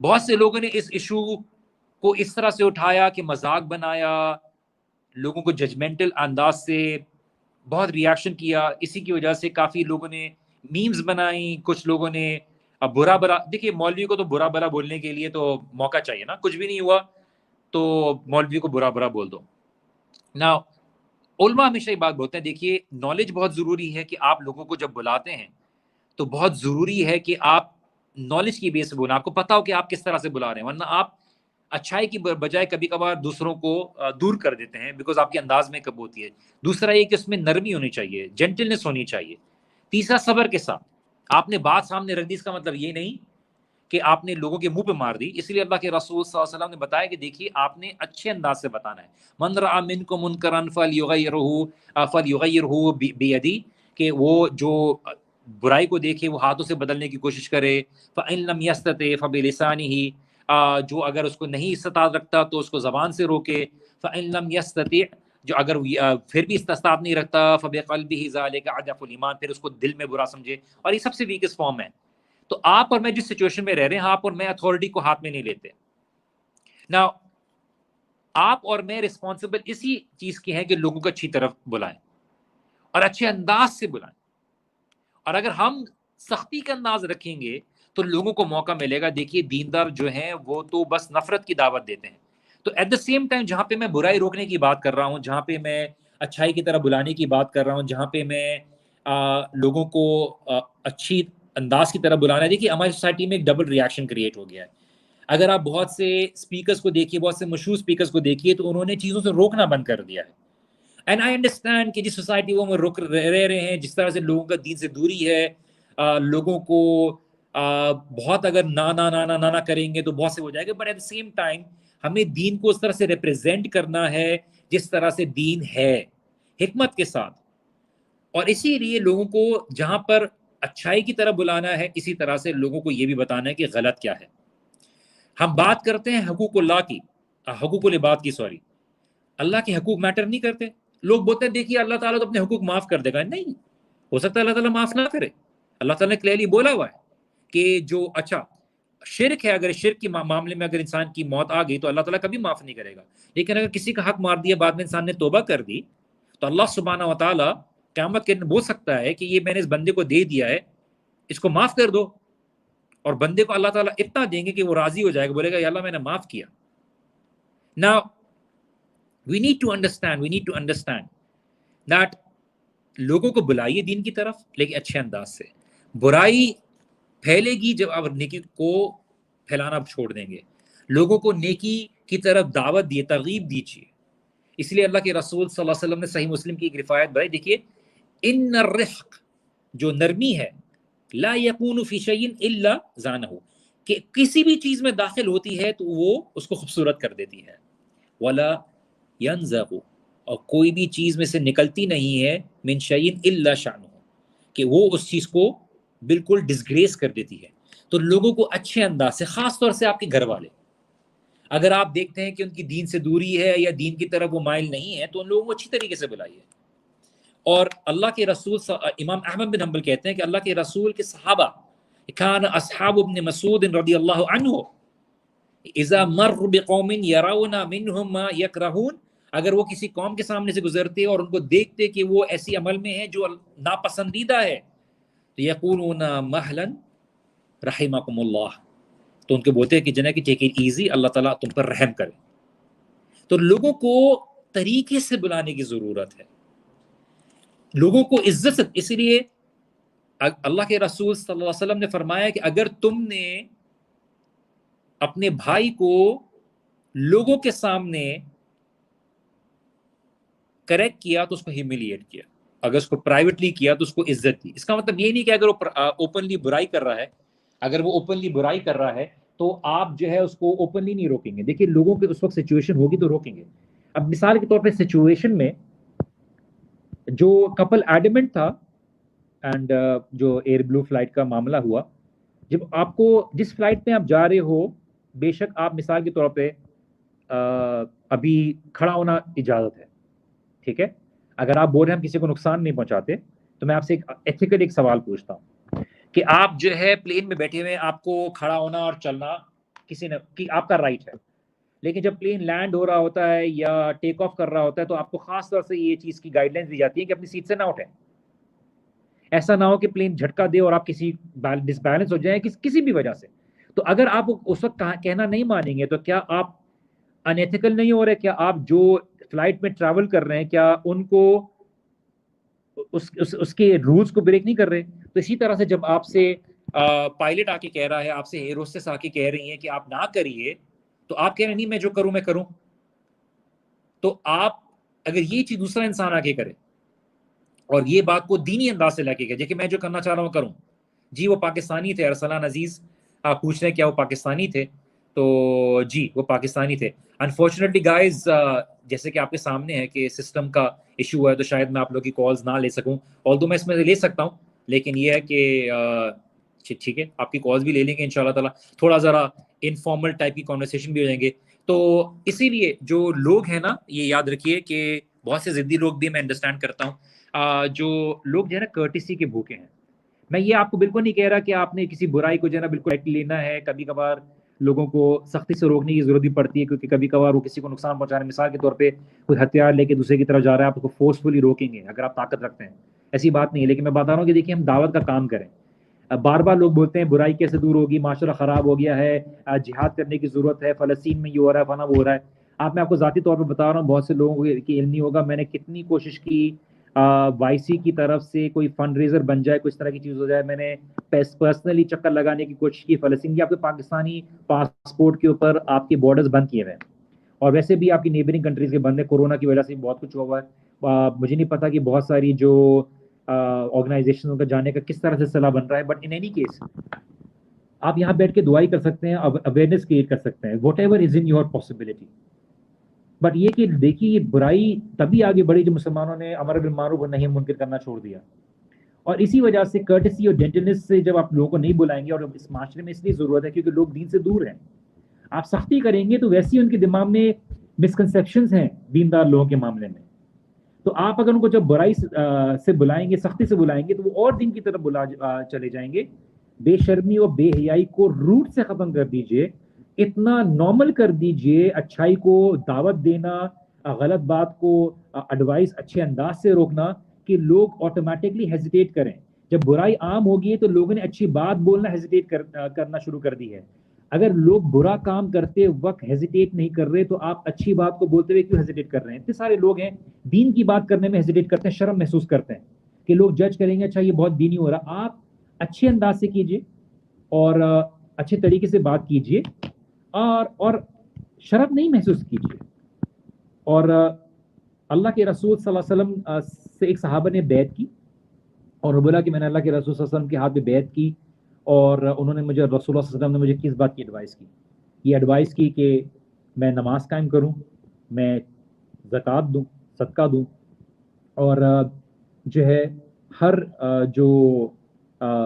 بہت سے لوگوں نے اس ایشو کو اس طرح سے اٹھایا کہ مذاق بنایا، لوگوں کو ججمنٹل انداز سے بہت ریاکشن کیا. اسی کی وجہ سے کافی لوگوں نے میمز بنائی، کچھ لوگوں نے برا دیکھیے مولوی کو تو برا برا بولنے کے لیے تو موقع چاہیے نا، کچھ بھی نہیں ہوا تو مولوی کو برا برا بول دو. نا علماء ہمیشہ یہ بات بولتے ہیں، دیکھیے نالج بہت ضروری ہے، کہ آپ لوگوں کو جب بلاتے ہیں تو بہت ضروری ہے کہ آپ نالج کی بیس سے بولیں، آپ کو پتا ہو کہ آپ کس طرح سے بلا رہے ہیں. ورنہ آپ اچھائی کی بجائے کبھی کبھار دوسروں کو دور کر دیتے ہیں، بیکاز آپ کے انداز میں کب ہوتی ہے. دوسرا یہ کہ اس میں نرمی ہونی چاہیے، جینٹلنس ہونی چاہیے. تیسرا صبر کے ساتھ. آپ نے بات سامنے رکھ دی، اس کا مطلب یہ نہیں کہ آپ نے لوگوں کے منہ پہ مار دی. اس لیے اللہ کے رسول صلی اللہ علیہ وسلم نے بتایا کہ دیکھیے آپ نے اچھے انداز سے بتانا ہے. من رأى منکم منکرا فلیغیرہ بیدی، کہ وہ جو برائی کو دیکھے وہ ہاتھوں سے بدلنے کی کوشش کرے. فإن لم يستطع فبلسانہ، جو اگر اس کو نہیں استطاعت رکھتا تو اس کو زبان سے روکے. فإن لم يستطع، جو اگر پھر بھی استطاعت نہیں رکھتا، فبقلبہ ذلک اضعف الایمان، پھر اس کو دل میں برا سمجھے. اور یہ سب سے ویکسٹ فارم ہے. تو آپ اور میں جس سچویشن میں رہ رہے ہیں، آپ اور میں اتھارٹی کو ہاتھ میں نہیں لیتے. نا آپ اور میں رسپانسبل اسی چیز کی ہیں کہ لوگوں کو اچھی طرف بلائیں اور اچھے انداز سے بلائیں. اور اگر ہم سختی کا انداز رکھیں گے تو لوگوں کو موقع ملے گا. دیکھیے دیندار جو ہیں وہ تو بس نفرت کی دعوت دیتے ہیں. تو ایٹ دا سیم ٹائم جہاں پہ میں برائی روکنے کی بات کر رہا ہوں، جہاں پہ میں اچھائی کی طرف بلانے کی بات کر رہا ہوں، جہاں پہ میں لوگوں کو اچھی انداز کی طرف بلانا ہے، دیکھیے ہماری سوسائٹی میں ایک ڈبل ریاکشن کریٹ ہو گیا ہے. اگر آپ بہت سے اسپیکرز کو دیکھیے، بہت سے مشہور اسپیکرز کو دیکھیے، تو انہوں نے چیزوں سے روکنا بند کر دیا ہے. اینڈ آئی انڈرسٹینڈ کہ جس سوسائٹی وہ میں رہ رہے ہیں، جس طرح سے لوگوں کا دین سے دوری ہے، لوگوں کو بہت اگر نہ کریں گے تو بہت سے ہو جائے گا. But at the same time ہمیں دین کو اس طرح سے ریپرزینٹ کرنا ہے جس طرح سے دین ہے، حکمت کے ساتھ. اور اسی لیے لوگوں کو جہاں پر اچھائی کی طرف بلانا ہے، اسی طرح سے لوگوں کو یہ بھی بتانا ہے کہ غلط کیا ہے۔ ہم بات کرتے ہیں حقوق اللہ کی، حقوق العباد کی، سوری، اللہ کے حقوق میٹر نہیں کرتے۔ لوگ بولتے ہیں دیکھیے اللہ تعالیٰ تو اپنے حقوق معاف کر دے گا، نہیں، ہو سکتا ہے اللہ تعالیٰ معاف نہ کرے۔ اللہ تعالیٰ نے کلیئرلی بولا ہوا ہے کہ جو اچھا شرک ہے، اگر شرک کے معاملے میں اگر انسان کی موت آ گئی تو اللہ تعالیٰ کبھی معاف نہیں کرے گا، لیکن اگر کسی کا حق مار دیا بعد میں انسان نے توبہ کر دی تو اللہ سبحانہ و تعالیٰ قیامت کے دن بول سکتا ہے کہ یہ میں نے اس بندے کو دے دیا ہے، اس کو معاف کر دو، اور بندے کو اللہ تعالیٰ اتنا دیں گے کہ وہ راضی ہو جائے گا، بولے گا یا اللہ میں نے معاف کیا۔ Now we need to understand that لوگوں کو بلائیے دین کی طرف، لیکن اچھے انداز سے۔ برائی پھیلے گی جب آپ نیکی کو پھیلانا چھوڑ دیں گے، لوگوں کو نیکی کی طرف دعوت دیے، ترغیب دیجیے۔ اس لیے اللہ کے رسول صلی اللہ علیہ وسلم نے صحیح مسلم کی ایک روایت بھائی دیکھیے، ان الرفق، جو نرمی ہے، لا یکون فی شیء الا زانہ، کہ کسی بھی چیز میں داخل ہوتی ہے تو وہ اس کو خوبصورت کر دیتی ہے، ولا ینزغ، اور کوئی بھی چیز میں سے نکلتی نہیں ہے، من شیء الا شأنہ، کہ وہ اس چیز کو بالکل ڈسگریس کر دیتی ہے۔ تو لوگوں کو اچھے انداز سے، خاص طور سے آپ کے گھر والے، اگر آپ دیکھتے ہیں کہ ان کی دین سے دوری ہے یا دین کی طرف وہ مائل نہیں ہے تو ان لوگوں کو اچھی طریقے سے بلائیے۔ اور اللہ کے رسول، امام احمد بن حنبل کہتے ہیں کہ اللہ کے رسول کے صحابہ، کان اصحاب ابن مسعود رضی اللہ عنہ اذا مروا بقوم يرون منهم ما يكرهون، اگر وہ کسی قوم کے سامنے سے گزرتے اور ان کو دیکھتے کہ وہ ایسی عمل میں ہے جو ناپسندیدہ ہے، تو یقولون مہلا رحمکم اللہ، تو ان کے بولتے ہیں کہ جنہیں کہ ٹیک اٹ ایزی، اللہ تعالیٰ تم پر رحم کرے۔ تو لوگوں کو طریقے سے بلانے کی ضرورت ہے، لوگوں کو عزت سے، اسی لیے اللہ کے رسول صلی اللہ علیہ وسلم نے فرمایا کہ اگر تم نے اپنے بھائی کو لوگوں کے سامنے کریکٹ کیا تو اس کو ہیوملیٹ کیا، اگر اس کو پرائیویٹلی کیا تو اس کو عزت دی۔ اس کا مطلب یہ نہیں کہ اگر وہ اوپنلی برائی کر رہا ہے، اگر وہ اوپنلی برائی کر رہا ہے تو آپ جو ہے اس کو اوپنلی نہیں روکیں گے۔ دیکھیے لوگوں کے اس وقت سچویشن ہوگی تو روکیں گے۔ اب مثال کے طور پہ سچویشن میں جو کپل ایڈمنٹ تھا، اینڈ جو ایئر بلو فلائٹ کا معاملہ ہوا، جب آپ کو جس فلائٹ میں آپ جا رہے ہو، بے شک آپ مثال کے طور پہ ابھی کھڑا ہونا اجازت ہے، ٹھیک ہے، اگر آپ بول رہے ہیں ہم کسی کو نقصان نہیں پہنچاتے، تو میں آپ سے ایک ایتھیکل ایک سوال پوچھتا ہوں کہ آپ جو ہے پلین میں بیٹھے ہوئے، آپ کو کھڑا ہونا اور چلنا کسی نے آپ کا رائٹ ہے، لیکن جب پلین لینڈ ہو رہا ہوتا ہے یا ٹیک آف کر رہا ہوتا ہے تو آپ کو خاص طور سے یہ چیز کی گائیڈ لائنس دی جاتی ہے کہ اپنی سیٹ سے نہ اٹھیں، ایسا نہ ہو کہ پلین جھٹکا دے اور آپ کسی ڈس بیلنس ہو جائیں کسی بھی وجہ سے۔ تو اگر آپ اس وقت کہنا نہیں مانیں گے تو کیا آپ انیتھیکل نہیں ہو رہے؟ کیا آپ جو فلائٹ میں ٹریول کر رہے ہیں کیا ان کو اس کے رولز کو بریک نہیں کر رہے؟ تو اسی طرح سے جب آپ سے پائلٹ آ کے کہہ رہا ہے، آپ سے ایئر ہوسٹس آ کے کہہ رہی ہیں کہ آپ نہ کریے، تو آپ کہہ رہے ہیں نہیں میں جو کروں میں کروں، تو آپ اگر یہ چیز دوسرا انسان آ کے کرے اور یہ بات کو دینی انداز سے لے کے کہ میں جو کرنا چاہ رہا ہوں کروں، جی وہ پاکستانی تھے، ارسلان عزیز آپ پوچھ رہے ہیں کیا وہ پاکستانی تھے؟ تو جی وہ پاکستانی تھے۔ انفارچونیٹلی گائز، جیسے کہ آپ کے سامنے ہے کہ سسٹم کا ایشو ہے تو شاید میں آپ لوگ کی کالز نہ لے سکوں، although میں اس میں لے سکتا ہوں، لیکن یہ ہے کہ ٹھیک ہے آپ کی کالز بھی لے لیں گے انشاءاللہ تعالیٰ، تھوڑا ذرا انفارمل ٹائپ کی کانورسیشن بھی ہو جائیں گے۔ تو اسی لیے جو لوگ ہیں نا، یہ یاد رکھیے کہ بہت سے ضدی لوگ بھی میں انڈرسٹینڈ کرتا ہوں، جو لوگ جو ہے نا کرٹیسی کے بھوکے ہیں، میں یہ آپ کو بالکل نہیں کہہ رہا کہ آپ نے کسی برائی کو جو ہے نا بالکل لینا ہے، کبھی کبھار لوگوں کو سختی سے روکنے کی ضرورت بھی پڑتی ہے، کیونکہ کبھی کبھار وہ کسی کو نقصان پہنچانے، مثال کے طور پہ کوئی ہتھیار لے کے دوسرے کی طرف جا رہا ہے، آپ کو فورسفلی روکیں گے اگر آپ طاقت رکھتے ہیں، ایسی بات نہیں ہے۔ لیکن میں بتا رہا ہوں کہ دیکھیے ہم دعوت کا کام کریں، بار بار لوگ بولتے ہیں برائی کیسے دور ہوگی، معاشرہ خراب ہو گیا ہے، جہاد کرنے کی ضرورت ہے، فلسطین میں یہ ہو رہا ہے، فنا وہ ہو رہا ہے۔ میں آپ کو ذاتی طور پہ بتا رہا ہوں، بہت سے لوگوں کو علم نہیں ہوگا، میں نے کتنی کوشش کی وائی سی کی طرف سے کوئی فنڈ ریزر بن جائے، کوئی اس طرح کی چیز ہو جائے، میں نے پرسنلی چکر لگانے کی کوشش کی فلسطین کی۔ آپ کے پاکستانی پاسپورٹ کے اوپر آپ کے بارڈرز بند کیے ہوئے ہیں، اور ویسے بھی آپ کی نیبرنگ کنٹریز کے بند ہیں، کورونا کی وجہ سے بہت کچھ ہوا ہے، مجھے نہیں پتا کہ بہت ساری جو آرگنائزیشن کا جانے کا کس طرح سے صلاح بن رہا ہے، بٹ ان اینی کیس آپ یہاں بیٹھ کے دعائی کر سکتے ہیں، اویئرنیس کریٹ کر سکتے ہیں، what ever is in your possibility. But یہ کہ دیکھیے یہ برائی تبھی آگے بڑھی جب مسلمانوں نے امر بالمعروف اور نہی منکر کرنا چھوڑ دیا، اور اسی وجہ سے کرٹسی اور جینٹلنس سے جب آپ لوگوں کو نہیں بلائیں گے، اور اس معاشرے میں اس لیے ضرورت ہے کیونکہ لوگ دین سے دور ہیں، آپ سختی کریں گے تو ویسے ہی ان کے دماغ میں مسکنسیپشنز ہیں دیندار لوگوں کے معاملے میں. تو آپ اگر ان کو جب برائی سے بلائیں گے، سختی سے بلائیں گے، تو وہ اور دین کی طرف چلے جائیں گے. بے شرمی اور بے حیائی کو روٹ سے ختم کر دیجئے، اتنا نارمل کر دیجئے اچھائی کو دعوت دینا، غلط بات کو ایڈوائس اچھے انداز سے روکنا، کہ لوگ آٹومیٹکلی ہیزیٹیٹ کریں. جب برائی عام ہوگی تو لوگوں نے اچھی بات بولنا ہیزیٹیٹ کرنا شروع کر دی ہے. اگر لوگ برا کام کرتے وقت ہیزیٹیٹ نہیں کر رہے تو آپ اچھی بات کو بولتے ہوئے کیوں ہیزیٹیٹ کر رہے ہیں؟ اتنے سارے لوگ ہیں دین کی بات کرنے میں ہیزیٹیٹ کرتے ہیں، شرم محسوس کرتے ہیں کہ لوگ جج کریں گے اچھا یہ بہت دینی ہو رہا. آپ اچھے انداز سے کیجئے اور اچھے طریقے سے بات کیجئے اور شرم نہیں محسوس کیجئے. اور اللہ کے رسول صلی اللہ علیہ وسلم سے ایک صحابہ نے بیعت کی اور وہ بولا کہ میں نے اللہ کے رسول صلی اللہ علیہ وسلم کے ہاتھ میں بیعت کی، اور انہوں نے مجھے، رسول اللہ صلی اللہ علیہ وسلم نے مجھے کس بات کی ایڈوائس کی؟ یہ ایڈوائس کی کہ میں نماز قائم کروں، میں زکوٰۃ دوں، صدقہ دوں، اور جو ہے ہر جو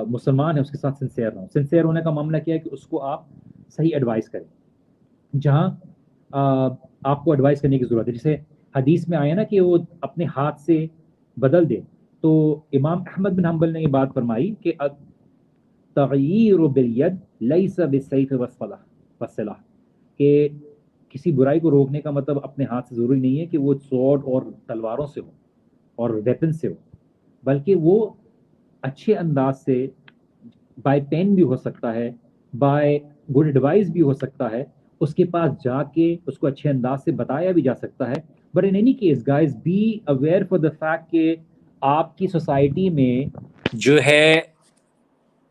مسلمان ہے اس کے ساتھ سنسیئر رہوں. سنسیئر ہونے کا معاملہ کیا ہے کہ اس کو آپ صحیح ایڈوائس کریں جہاں آپ کو ایڈوائس کرنے کی ضرورت ہے. جیسے حدیث میں آیا نا کہ وہ اپنے ہاتھ سے بدل دے، تو امام احمد بن حنبل نے یہ بات فرمائی کہ تغیر بالید لیس بالسیف والسلاح، کہ کسی برائی کو روکنے کا مطلب اپنے ہاتھ سے ضروری نہیں ہے کہ وہ سوڈ اور تلواروں سے ہو اور ویپن سے ہو، بلکہ وہ اچھے انداز سے بائی پین بھی ہو سکتا ہے، بائی گڈ ایڈوائس بھی ہو سکتا ہے، اس کے پاس جا کے اس کو اچھے انداز سے بتایا بھی جا سکتا ہے. But in any case guys be aware for the fact کہ آپ کی سوسائٹی میں جو ہے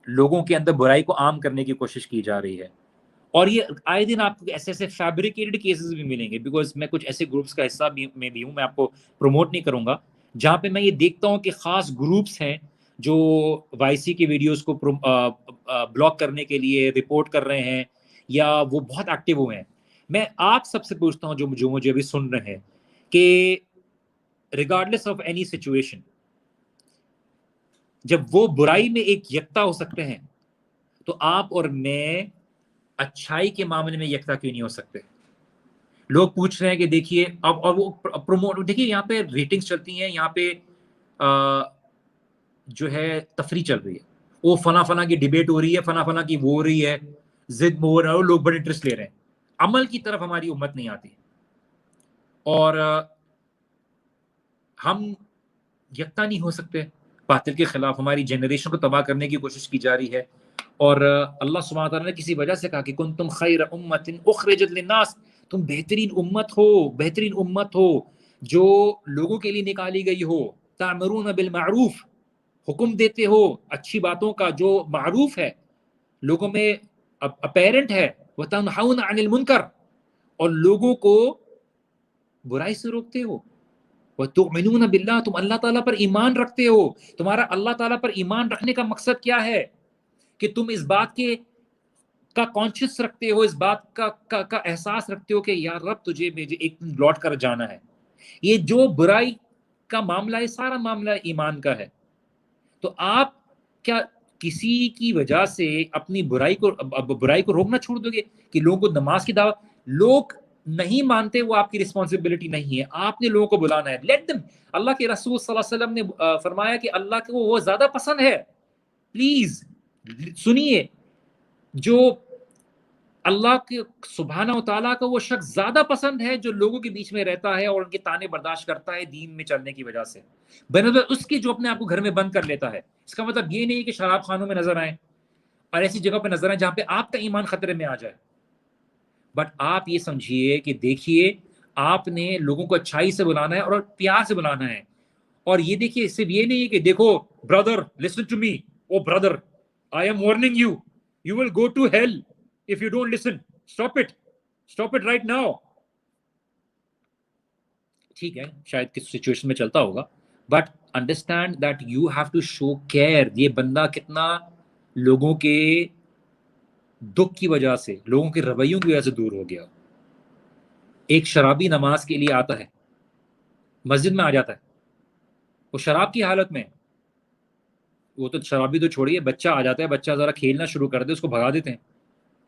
لوگوں کے اندر برائی کو عام کرنے کی کوشش کی جا رہی ہے، اور یہ آئے دن آپ کو ایسے ایسے فیبریکیٹڈ کیسز بھی ملیں گے. بیکاز میں کچھ ایسے گروپس کا حصہ میں بھی ہوں، میں آپ کو پروموٹ نہیں کروں گا، جہاں پہ میں یہ دیکھتا ہوں کہ خاص گروپس ہیں جو وائی سی کے ویڈیوز کو بلاک کرنے کے لیے رپورٹ کر رہے ہیں، یا وہ بہت ایکٹیو ہوئے ہیں. میں آپ سب سے پوچھتا ہوں جو مجھے ابھی سن رہے ہیں کہ ریگارڈلیس آف اینی سچویشن، جب وہ برائی میں ایک یکتا ہو سکتے ہیں تو آپ اور میں اچھائی کے معاملے میں یکتا کیوں نہیں ہو سکتے؟ لوگ پوچھ رہے ہیں کہ دیکھیے اب، اور وہ پروموٹ، دیکھیے یہاں پہ ریٹنگز چلتی ہیں، یہاں پہ جو ہے تفریح چل رہی ہے، وہ فلاں کی ڈیبیٹ ہو رہی ہے، فلاں کی وہ ہو رہی ہے، ضد ہو رہا ہے، لوگ بڑے انٹرسٹ لے رہے ہیں. عمل کی طرف ہماری امت نہیں آتی، اور ہم یکتا نہیں ہو سکتے باطل کے خلاف. ہماری جنریشن کو تباہ کرنے کی کوشش کی جا رہی ہے، اور اللہ سبحانہ تعالیٰ نے کسی وجہ سے کہا کہ کنتم خیر امت اخرجت للناس، تم بہترین امت ہو، بہترین امت ہو جو لوگوں کے لیے نکالی گئی ہو. تأمرون بالمعروف، حکم دیتے ہو اچھی باتوں کا جو معروف ہے، لوگوں میں اپیرنٹ ہے. وتنہون عن المنکر، اور لوگوں کو برائی سے روکتے ہو. وتؤمنون باللہ، تم اللہ تعالیٰ پر ایمان رکھتے ہو. تمہارا اللہ تعالیٰ پر ایمان رکھنے کا مقصد کیا ہے؟ کہ تم اس بات کے کا کانشیس رکھتے ہو، اس بات کا احساس رکھتے ہو کہ یا رب تجھے ایک دن لوٹ کر جانا ہے. یہ جو برائی کا معاملہ ہے، سارا معاملہ ایمان کا ہے. تو آپ کیا کسی کی وجہ سے اپنی برائی کو روکنا چھوڑ دو گے؟ کہ لوگوں کو نماز کی دعوت، لوگ نہیں مانتے، وہ آپ کی رسپانسبلٹی نہیں ہے، آپ نے لوگوں کو بلانا ہے. Let them. اللہ کے رسول صلی اللہ علیہ وسلم نے فرمایا کہ اللہ کو وہ زیادہ پسند ہے، پلیز سنیے، جو اللہ کے سبحانہ و تعالیٰ کا وہ شخص زیادہ پسند ہے جو لوگوں کے بیچ میں رہتا ہے اور ان کے تانے برداشت کرتا ہے دین میں چلنے کی وجہ سے، بنسبت اس کی جو اپنے آپ کو گھر میں بند کر لیتا ہے. اس کا مطلب یہ نہیں کہ شراب خانوں میں نظر آئیں اور ایسی جگہ پہ نظر آئیں جہاں پہ آپ کا ایمان خطرے میں آ جائے. بٹ آپ یہ سمجھیے کہ دیکھیے، آپ نے لوگوں کو اچھائی سے بلانا ہے اور پیار سے بلانا ہے. اور یہ دیکھیے، صرف یہ نہیں ہے کہ دیکھو brother listen to me, oh brother I am warning you, you will go to hell if you don't listen. Stop it right now. ٹھیک ہے، شاید کس سچویشن میں چلتا ہوگا، but understand that you have to show care. یہ بندہ کتنا لوگوں کے دکھ کی وجہ سے، لوگوں کے رویوں کی وجہ سے دور ہو گیا. ایک شرابی نماز کے لیے آتا ہے، مسجد میں آ جاتا ہے، وہ شراب کی حالت میں، وہ تو شرابی تو چھوڑیے، بچہ آ جاتا ہے، بچہ ذرا کھیلنا شروع کر دے اس کو بھگا دیتے ہیں.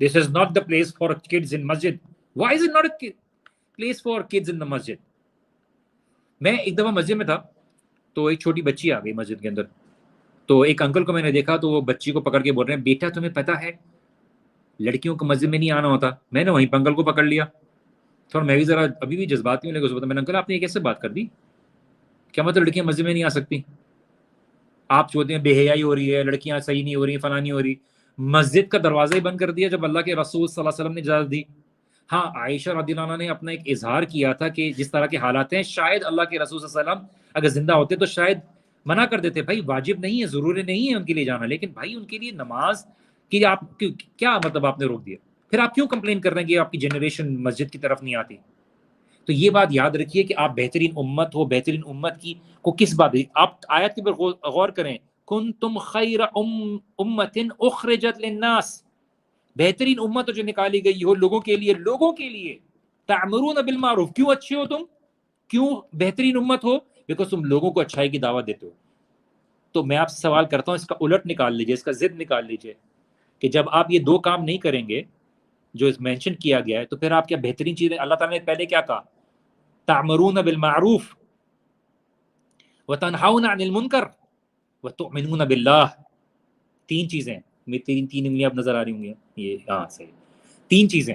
This is not the place for kids in مسجد. Why is it not a place for kids in the مسجد؟ میں ایک دفعہ مسجد میں تھا تو ایک چھوٹی بچی آ گئی مسجد کے اندر، تو ایک انکل کو میں نے دیکھا تو وہ بچی کو پکڑ کے بول رہے ہیں بیٹا تمہیں پتا ہے لڑکیوں کو مسجد میں نہیں آنا ہوتا. میں نے وہیں پہ انکل کو پکڑ لیا، تھوڑا میں بھی ذرا ابھی بھی جذباتی ہوں، لیکن میں نے انکل آپ نے یہ کیسے بات کر دی؟ کیا مطلب لڑکیاں مسجد میں نہیں آ سکتی؟ آپ چوہتے ہیں بے حیائی ہو رہی ہے، لڑکیاں صحیح نہیں ہو رہی، فلاں نہیں ہو رہی. مسجد کا دروازہ ہی بند کر دیا جب اللہ کے رسول صلی اللہ علیہ وسلم نے اجازت دی. ہاں عائشہ رضی اللہ عنہ نے اپنا ایک اظہار کیا تھا کہ جس طرح کے حالات ہیں شاید اللہ کے رسول صلی اللہ علیہ وسلم اگر زندہ ہوتے تو شاید منع کر دیتے، بھائی واجب نہیں ہے، ضروری نہیں ہے ان کے لیے جانا، لیکن بھائی ان کے لیے نماز کی آپ کیا مطلب آپ نے روک دیا؟ پھر آپ کیوں کمپلین کر رہے ہیں کہ آپ کی جنریشن مسجد کی طرف نہیں آتی؟ تو یہ بات یاد رکھیے کہ آپ بہترین امت ہو، بہترین امت کی کو کس بات ہے؟ آپ آیت کے پر غور کریں، کنتم خیر امت اخرجت للناس، بہترین امت جو نکالی گئی ہو لوگوں کے لیے، لوگوں کے لیے. تعمرون بالمعروف، کیوں اچھے ہو تم؟ کیوں بہترین امت ہو؟ بیکاز تم لوگوں کو اچھائی کی دعوت دیتے ہو. تو میں آپ سے سوال کرتا ہوں، اس کا الٹ نکال لیجئے، اس کا ضد نکال لیجئے کہ جب آپ یہ دو کام نہیں کریں گے جو مینشن کیا گیا ہے تو پھر آپ کیا بہترین چیزیں؟ اللہ تعالیٰ نے پہلے کیا کہا؟ تعمرون بالمعروف وتنہون عن المنکر وتؤمنون باللہ. تین چیزیں، میں تین انگلیاں اب نظر آ رہی ہوں گی، یہ ہاں صحیح، تین چیزیں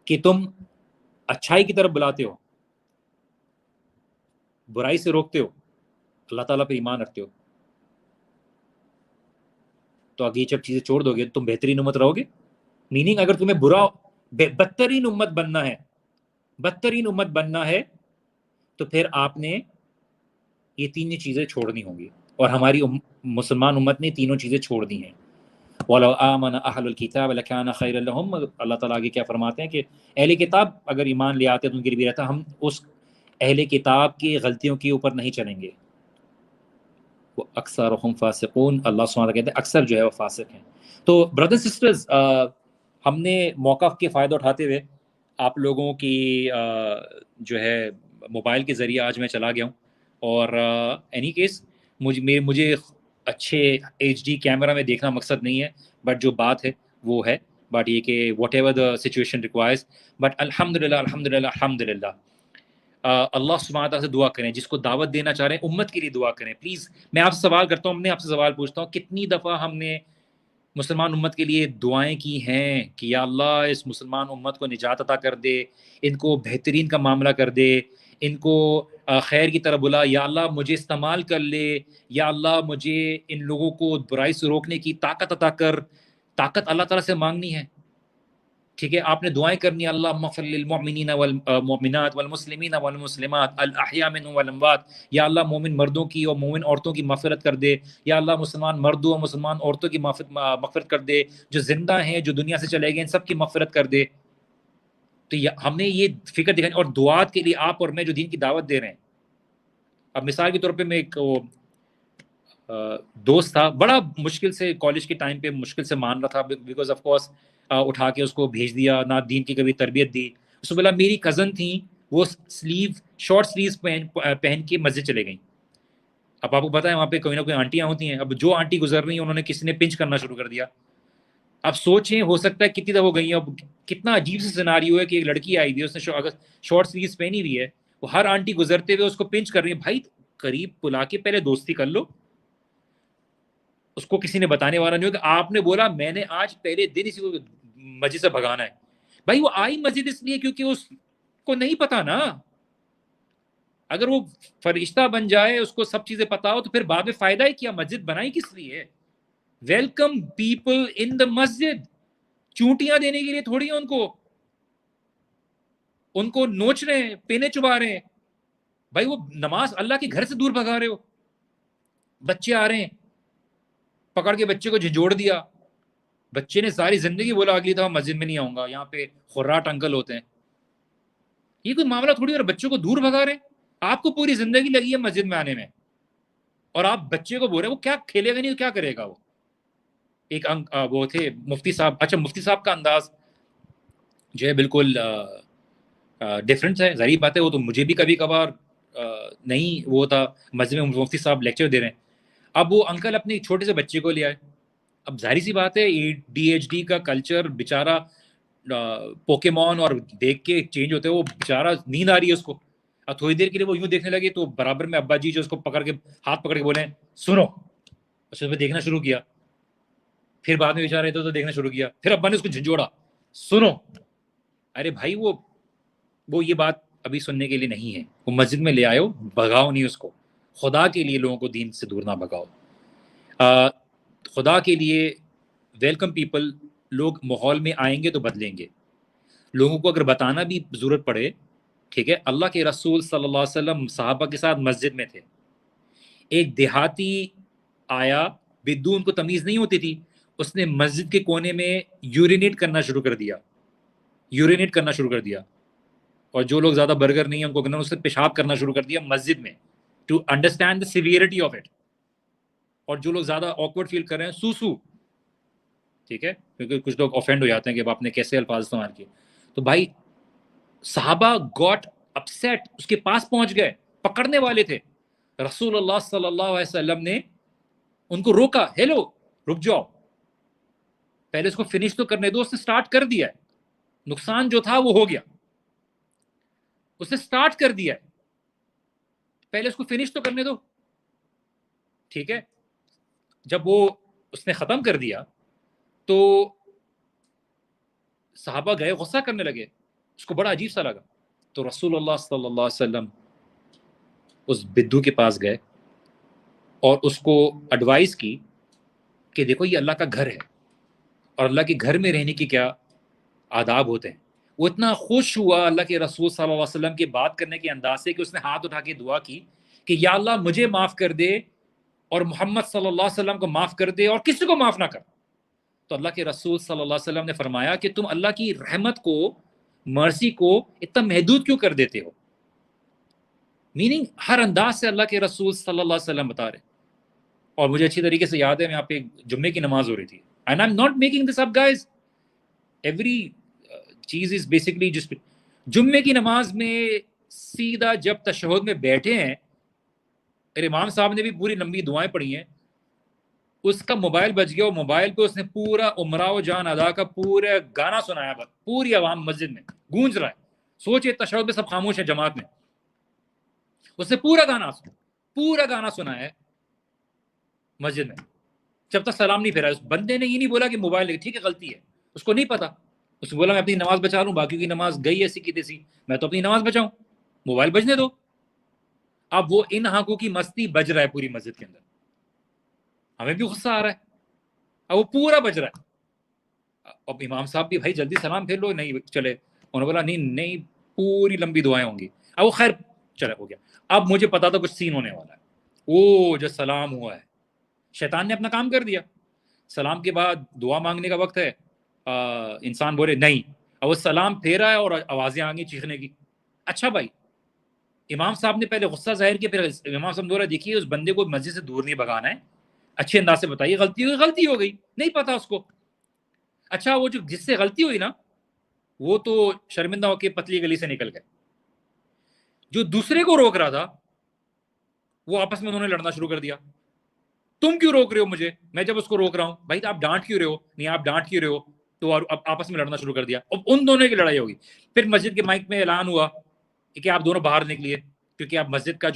کہ تم اچھائی کی طرف بلاتے ہو، برائی سے روکتے ہو، اللہ تعالیٰ پہ ایمان رکھتے ہو. تو اگر یہ جب چیزیں چھوڑ دو گے تم بہترین امت رہو گے. میننگ اگر تمہیں بدترین امت بننا ہے، بدترین امت بننا ہے تو پھر آپ نے یہ تین چیزیں چھوڑنی ہوں گی، اور ہماری مسلمان امت نے تینوں چیزیں چھوڑ دی ہیں. وَلَوْ آمَنَ أَهْلُ الْكِتَابِ لَكَانَ خَيْرًا لَهُمْ. اللہ تعالیٰ آگے کیا فرماتے ہیں کہ اہل کتاب اگر ایمان لے آتے تو ان کے لیے بھی رہتا. ہم اس اہل کتاب کی غلطیوں کے اوپر نہیں چلیں گے. وہ اکثرهم فاسقون، اللہ سبحانہ کہتے ہیں اکثر جو ہے وہ فاسق ہیں. تو بردر سسٹرز، ہم نے موقع کے فائدہ اٹھاتے ہوئے آپ لوگوں کی جو ہے موبائل کے ذریعے آج میں چلا گیا ہوں، اور اینی کیس مجھے اچھے ایچ ڈی کیمرہ میں دیکھنا مقصد نہیں ہے، بٹ جو بات ہے وہ ہے، بٹ یہ کہ what ever the situation requires. But الحمدللہ اللہ سبحانہ تعالیٰ سے دعا کریں، جس کو دعوت دینا چاہ رہے ہیں امت کے لیے دعا کریں پلیز. میں آپ سے سوال کرتا ہوں، ہم نے آپ سے سوال پوچھتا ہوں، کتنی دفعہ ہم نے مسلمان امت کے لیے دعائیں کی ہیں کہ یا اللہ اس مسلمان امت کو نجات عطا کر دے، ان کو بہترین کا معاملہ کر دے، ان کو خیر کی طرف بلا، یا اللہ مجھے استعمال کر لے، یا اللہ مجھے ان لوگوں کو برائی سے روکنے کی طاقت عطا کر. طاقت اللہ تعالیٰ سے مانگنی ہے، ٹھیک ہے؟ آپ نے دعائیں کرنی ہے، اللہم اغفر للمؤمنین والمؤمنات والمسلمین والمسلمات الاحیاء منهم والاموات. یا اللہ مومن مردوں کی اور مومن عورتوں کی مغفرت کر دے، یا اللہ مسلمان مردوں اور مسلمان عورتوں کی مغفرت کر دے، جو زندہ ہیں جو دنیا سے چلے گئے ان سب کی مغفرت کر دے. تو ہم نے یہ فکر دکھانی، اور دعات کے لیے آپ اور میں جو دین کی دعوت دے رہے ہیں. اب مثال کے طور پہ میں ایک دوست تھا، بڑا مشکل سے کالج کے ٹائم پہ مشکل سے مان رہا تھا، بیکاز آف کورس اٹھا کے اس کو بھیج دیا، نہ دین کی کبھی تربیت دی. اس کو بولا میری کزن تھیں، وہ شارٹ سلیوز پہن کے مسجد چلے گئیں. اب آپ کو پتا ہے وہاں پہ کوئی نہ کوئی آنٹیاں ہوتی ہیں، اب جو آنٹی گزر رہی ہیں انہوں نے کسی نے پنچ کرنا شروع کر دیا. اب سوچیں ہو سکتا ہے کتنی دفعہ ہو گئی ہیں. اب کتنا عجیب سے سیناریو ہے کہ ایک لڑکی آئی ہوئی ہے، اس نے اگر شارٹ سلیوز پہنی ہوئی ہے، وہ ہر آنٹی گزرتے ہوئے اس کو پنچ کر رہی ہے. بھائی قریب بلا کے پہلے دوستی کر لو. اس کو کسی نے بتانے والا نہیں ہو کہ آپ نے بولا میں نے آج پہلے دن اسی کو مسجد سے بھگانا ہے. بھائی وہ آئی مسجد اس لیے کیونکہ اس کو نہیں پتا نا. اگر وہ فرشتہ بن جائے، اس کو سب چیزیں پتا ہو، تو پھر بعد میں فائدہ ہی کیا؟ مسجد بنائی کس لیے؟ ویلکم پیپل ان دا مسجد. چونٹیاں دینے کے لیے تھوڑی ہیں ان کو نوچ رہے ہیں، پینے چبا رہے ہیں. بھائی وہ نماز اللہ کے گھر سے دور بھگا رہے ہو. بچے آ رہے ہیں، پکڑ کے بچے کو جھنجھوڑ دیا. بچے نے ساری زندگی بولا اگلی دفعہ مسجد میں نہیں آؤں گا، یہاں پہ خراٹ انکل ہوتے ہیں. یہ کوئی معاملہ تھوڑی، اور بچوں کو دور بھگا رہے ہیں. آپ کو پوری زندگی لگی ہے مسجد میں آنے میں، اور آپ بچے کو بول رہے ہیں وہ کیا کھیلے گا نہیں کیا کرے گا. وہ ایک وہ تھے مفتی صاحب. اچھا مفتی صاحب کا انداز جو ہے بالکل ڈفرینٹ ہے، ظاہر بات ہے. وہ تو مجھے بھی کبھی کبھار نہیں وہ تھا مسجد میں مفتی صاحب لیکچر دے رہے ہیں. اب وہ انکل اپنے ایک چھوٹے سے بچے کو لے آئے. اب ظاہری سی بات ہے ADHD کا کلچر بیچارہ پوکیمون اور دیکھ کے چینج ہوتے ہیں, وہ بیچارہ نیند آ رہی ہے اس کو. اب تھوڑی دیر کے لیے وہ یوں دیکھنے لگے تو برابر میں ابا جی جو اس کو پکڑ کے ہاتھ پکڑ کے بولے سنو, اس نے دیکھنا شروع کیا. پھر بعد میں بیچارہ تو دیکھنا شروع کیا, پھر ابا نے اس کو جھنجھوڑا سنو. ارے بھائی وہ یہ بات ابھی سننے کے لیے نہیں ہے, وہ مسجد میں لے آئے ہو, بھگاؤ نہیں اس کو. خدا کے لیے لوگوں کو دین سے دور نہ بھگاؤ. خدا کے لیے ویلکم پیپل, لوگ ماحول میں آئیں گے تو بدلیں گے. لوگوں کو اگر بتانا بھی ضرورت پڑے, ٹھیک ہے, اللہ کے رسول صلی اللہ علیہ وسلم صحابہ کے ساتھ مسجد میں تھے. ایک دیہاتی آیا, بدو ان کو تمیز نہیں ہوتی تھی, اس نے مسجد کے کونے میں یورینیٹ کرنا شروع کر دیا. اور جو لوگ زیادہ برگر نہیں ہیں ان کو اس نے پیشاب کرنا شروع کر دیا مسجد میں, to understand the severity of it. اور جو لوگ زیادہ آکورڈ فیل کر رہے ہیں سو, ٹھیک ہے, کیونکہ کچھ لوگ آفینڈ ہو جاتے ہیں کہ آپ نے کیسے الفاظ استعمال کیے. تو بھائی صحابہ گاٹ اپسیٹ, اس کے پاس پہنچ گئے, پکڑنے والے تھے. رسول اللہ صلی اللہ علیہ وسلم نے ان کو روکا, ہیلو رک جاؤ, پہلے اس کو فنش تو کرنے دو, اس نے سٹارٹ کر دیا ہے, نقصان جو تھا وہ ہو گیا, اس نے سٹارٹ کر دیا ہے, پہلے اس کو فنش تو کرنے دو, ٹھیک ہے. جب وہ اس نے ختم کر دیا تو صحابہ گئے, غصہ کرنے لگے, اس کو بڑا عجیب سا لگا. تو رسول اللہ صلی اللہ علیہ وسلم اس بدو کے پاس گئے اور اس کو ایڈوائز کی کہ دیکھو یہ اللہ کا گھر ہے, اور اللہ کے گھر میں رہنے کی کیا آداب ہوتے ہیں. وہ اتنا خوش ہوا اللہ کے رسول صلی اللہ علیہ وسلم کے بات کرنے کے انداز سے کہ اس نے ہاتھ اٹھا کے دعا کی کہ یا اللہ مجھے معاف کر دے اور محمد صلی اللہ علیہ وسلم کو معاف کر دے اور کسی کو معاف نہ کر. تو اللہ کے رسول صلی اللہ علیہ وسلم نے فرمایا کہ تم اللہ کی رحمت کو, مرسی کو اتنا محدود کیوں کر دیتے ہو. میننگ ہر انداز سے اللہ کے رسول صلی اللہ علیہ وسلم بتا رہے. اور مجھے اچھی طریقے سے یاد ہے, یہاں پہ جمعے کی نماز ہو رہی تھی, and I am not making this up guys, every چیز از بیسکلی جس جمعے کی نماز میں سیدھا جب تشہد میں بیٹھے ہیں, امام صاحب نے بھی پوری لمبی دعائیں پڑھی ہیں, اس کا موبائل بج گیا, اور موبائل پہ اس نے پورا امراؤ جان ادا کا پورا گانا سنایا, پوری عوام مسجد میں گونج رہا ہے. سوچے تشہد میں سب خاموش ہیں جماعت میں, اس نے پورا گانا سنایا ہے مسجد میں, جب تک سلام نہیں پھیرا. اس بندے نے یہ نہیں بولا کہ موبائل ٹھیک ہے غلطی ہے, اس کو نہیں پتا, اس نے بولا میں اپنی نماز بچا لوں, باقیوں کی نماز گئی ایسی کی تیسی, میں تو اپنی نماز بچاؤں, موبائل بجنے دو. اب وہ ان ہاکوں کی مستی بج رہا ہے پوری مسجد کے اندر, ہمیں بھی غصہ آ رہا ہے, اب وہ پورا بج رہا ہے. اب امام صاحب بھی بھائی جلدی سلام پھیر لو, نہیں چلے, انہوں نے بولا نہیں پوری لمبی دعائیں ہوں گی. اب وہ خیر چلے ہو گیا. اب مجھے پتا تھا کچھ سین ہونے والا ہے. وہ جو سلام ہوا ہے, شیطان نے اپنا کام کر دیا. سلام کے بعد دعا مانگنے کا وقت ہے, انسان بولے نہیں, اب وہ سلام پھیرا ہے اور آوازیں آ گئی چیخنے کی. اچھا بھائی, امام صاحب نے پہلے غصہ ظاہر کیا, پھر امام صاحب نے دیکھیے اس بندے کو مسجد سے دور نہیں بھگانا ہے, اچھے انداز سے بتائیے, غلطی ہو گئی, نہیں پتا اس کو. اچھا وہ جو جس سے غلطی ہوئی نا, وہ تو شرمندہ ہو کے پتلی گلی سے نکل گئے. جو دوسرے کو روک رہا تھا وہ آپس میں انہوں نے لڑنا شروع کر دیا. تم کیوں روک رہے ہو مجھے, میں جب اس کو روک رہا ہوں, بھائی آپ ڈانٹ کیوں رہے ہو, نہیں آپ ڈانٹ کیوں رہے ہو, تو اب آپس میں لڑنا شروع کر دیا. اب ان دونوں کی لڑائی ہوگی. پھر مسجد کے مائک میں اعلان ہوا کہ آپ دونوں باہر نکلیے, کیونکہ آپ مسجد کا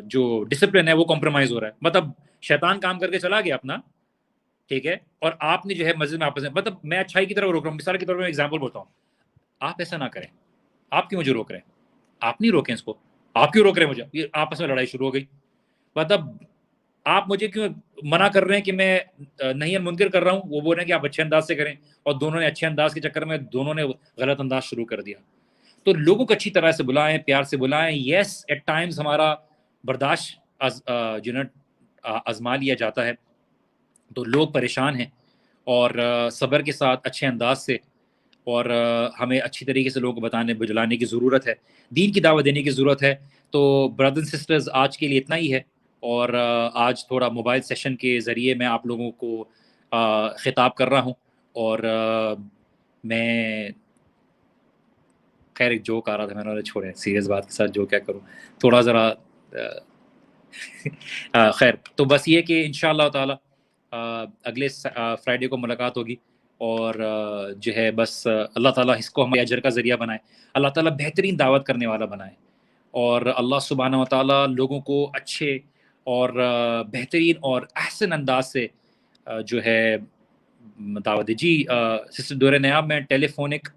جو ڈسپلن ہے وہ کمپرومائز ہو رہا ہے. مطلب شیطان کام کر کے چلا گیا اپنا, ٹھیک ہے, اور آپ نے جو ہے مسجد میں آپس میں, مطلب میں اچھائی کی طرف روک رہا ہوں. مثال کے طور پر میں ایگزامپل بولتا ہوں, آپ ایسا نہ کریں, آپ کیوں مجھے روک رہے ہیں, آپ نہیں روکیں اس کو, آپ کیوں روک رہے ہیں مجھے. یہ آپس میں لڑائی شروع ہو گئی. مطلب آپ مجھے کیوں منع کر رہے ہیں کہ میں نہیں منکر کر رہا ہوں, وہ بول رہے ہیں کہ آپ اچھے انداز سے کریں, اور دونوں نے اچھے انداز کے چکر میں دونوں نے غلط انداز شروع کر دیا. تو لوگوں کو اچھی طرح سے بلائیں, پیار سے بلائیں. یس ایٹ ٹائمز ہمارا برداشت آزما لیا جاتا ہے, تو لوگ پریشان ہیں, اور صبر کے ساتھ اچھے انداز سے, اور ہمیں اچھی طریقے سے لوگوں کو بتانے بجلانے کی ضرورت ہے, دین کی دعوت دینے کی ضرورت ہے. تو بردرز سسٹرز آج کے لیے اتنا ہی ہے, اور آج تھوڑا موبائل سیشن کے ذریعے میں آپ لوگوں کو خطاب کر رہا ہوں. اور میں خیر ایک جوک آ رہا تھا, میں نے چھوڑے, سیریس بات کے ساتھ جو کیا کروں, تھوڑا ذرا خیر تو بس یہ کہ انشاءاللہ تعالی اگلے فرائیڈے کو ملاقات ہوگی، اور جو ہے بس اللہ تعالیٰ اس کو ہمارے اجر کا ذریعہ بنائے، اللہ تعالیٰ بہترین دعوت کرنے والا بنائے، اور اللہ سبحانہ و تعالیٰ لوگوں کو اچھے اور بہترین اور احسن انداز سے جو ہے دعوت دے۔ جی سسٹر دور نیاب، میں ٹیلی فونک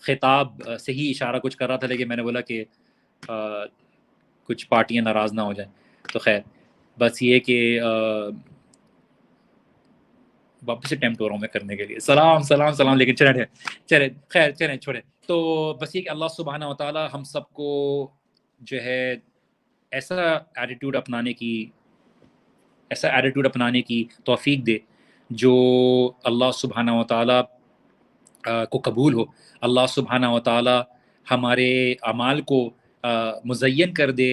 خطاب سے ہی اشارہ کچھ کر رہا تھا، لیکن میں نے بولا کہ کچھ پارٹیاں ناراض نہ ہو جائیں، تو خیر بس یہ کہ واپس اٹیمپٹ ہو رہا ہوں میں کرنے کے لیے سلام سلام سلام، لیکن چلیں خیر چلیں چھوڑیں۔ تو بس یہ کہ اللہ سبحانہ و تعالیٰ ہم سب کو جو ہے ایسا ایٹیٹیوڈ اپنانے کی توفیق دے جو اللہ سبحانہ و تعالیٰ کو قبول ہو، اللہ سبحانہ و تعالیٰ ہمارے اعمال کو مزین کر دے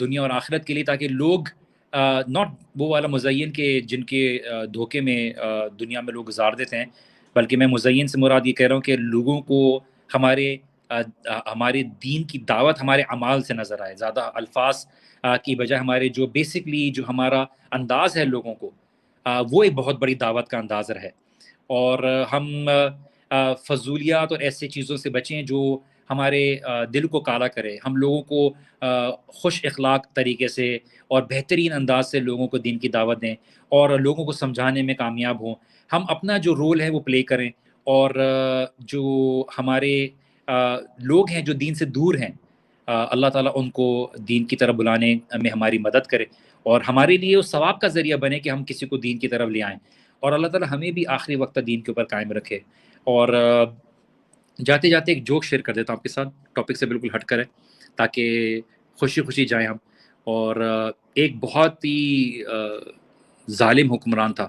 دنیا اور آخرت کے لیے، تاکہ لوگ ناٹ وہ والا مزین کے جن کے دھوکے میں دنیا میں لوگ گزار دیتے ہیں، بلکہ میں مزین سے مراد یہ کہہ رہا ہوں کہ لوگوں کو ہمارے دین کی دعوت ہمارے اعمال سے نظر آئے، زیادہ الفاظ کی بجائے ہمارے جو بیسکلی جو ہمارا انداز ہے لوگوں کو وہ ایک بہت بڑی دعوت کا انداز ہے، اور ہم فضولیات اور ایسے چیزوں سے بچیں جو ہمارے دل کو کالا کرے، ہم لوگوں کو خوش اخلاق طریقے سے اور بہترین انداز سے لوگوں کو دین کی دعوت دیں اور لوگوں کو سمجھانے میں کامیاب ہوں، ہم اپنا جو رول ہے وہ پلے کریں، اور جو ہمارے لوگ ہیں جو دین سے دور ہیں اللہ تعالیٰ ان کو دین کی طرف بلانے میں ہماری مدد کرے، اور ہمارے لیے اس ثواب کا ذریعہ بنے کہ ہم کسی کو دین کی طرف لے آئیں، اور اللہ تعالیٰ ہمیں بھی آخری وقت دین کے اوپر قائم رکھے۔ اور جاتے جاتے ایک جوک شیئر کر دیتا ہوں آپ کے ساتھ، ٹاپک سے بالکل ہٹ کر ہے، تاکہ خوشی خوشی جائیں ہم۔ اور ایک بہت ہی ظالم حکمران تھا،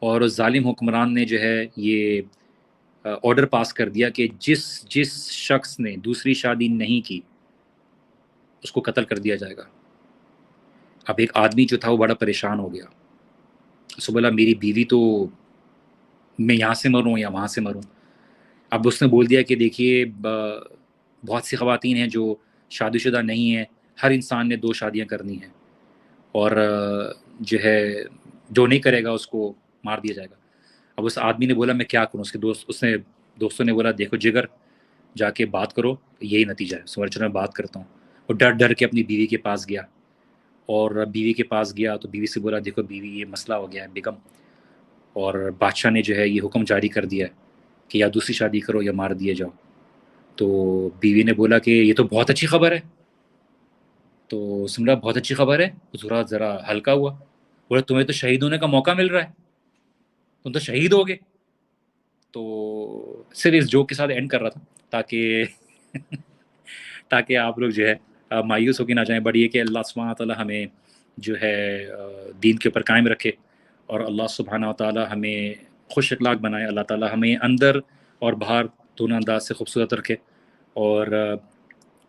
اور اس ظالم حکمران نے جو ہے یہ آرڈر پاس کر دیا کہ جس شخص نے دوسری شادی نہیں کی اس کو قتل کر دیا جائے گا۔ اب ایک آدمی جو تھا وہ بڑا پریشان ہو گیا، اس بولا میری بیوی تو میں یہاں سے مروں یا وہاں سے مروں۔ اب اس نے بول دیا کہ دیکھیے بہت سی خواتین ہیں جو شادی شدہ نہیں ہیں، ہر انسان نے 2 شادیاں کرنی ہیں، اور جو ہے جو نہیں کرے گا اس کو مار دیا جائے گا۔ اب اس آدمی نے بولا میں کیا کروں، دوستوں نے بولا دیکھو جگر، جا کے بات کرو، یہی نتیجہ ہے۔ سمجھ چلو میں بات کرتا ہوں۔ وہ ڈر کے اپنی بیوی کے پاس گیا، اور بیوی کے پاس گیا تو بیوی سے بولا دیکھو بیوی یہ مسئلہ ہو گیا ہے بیگم، اور بادشاہ نے جو ہے یہ حکم جاری کر دیا ہے کہ یا دوسری شادی کرو یا مار دیے جاؤ۔ تو بیوی نے بولا کہ یہ تو بہت اچھی خبر ہے۔ تو سمرا بہت اچھی خبر ہے، ذرا ہلکا ہوا، بولا تمہیں تو شہید ہونے کا موقع مل رہا ہے، تم تو شہید ہو گے۔ تو صرف اس جوک کے ساتھ اینڈ کر رہا تھا تاکہ آپ لوگ جو ہے مایوس ہو کے نہ جائیں، بٹ یہ کہ اللہ سبحانہ تعالیٰ ہمیں جو ہے دین کے اوپر قائم رکھے، اور اللہ سبحانہ تعالیٰ ہمیں خوش اخلاق بنائے، اللہ تعالیٰ ہمیں اندر اور باہر دونوں انداز سے خوبصورت رکھے، اور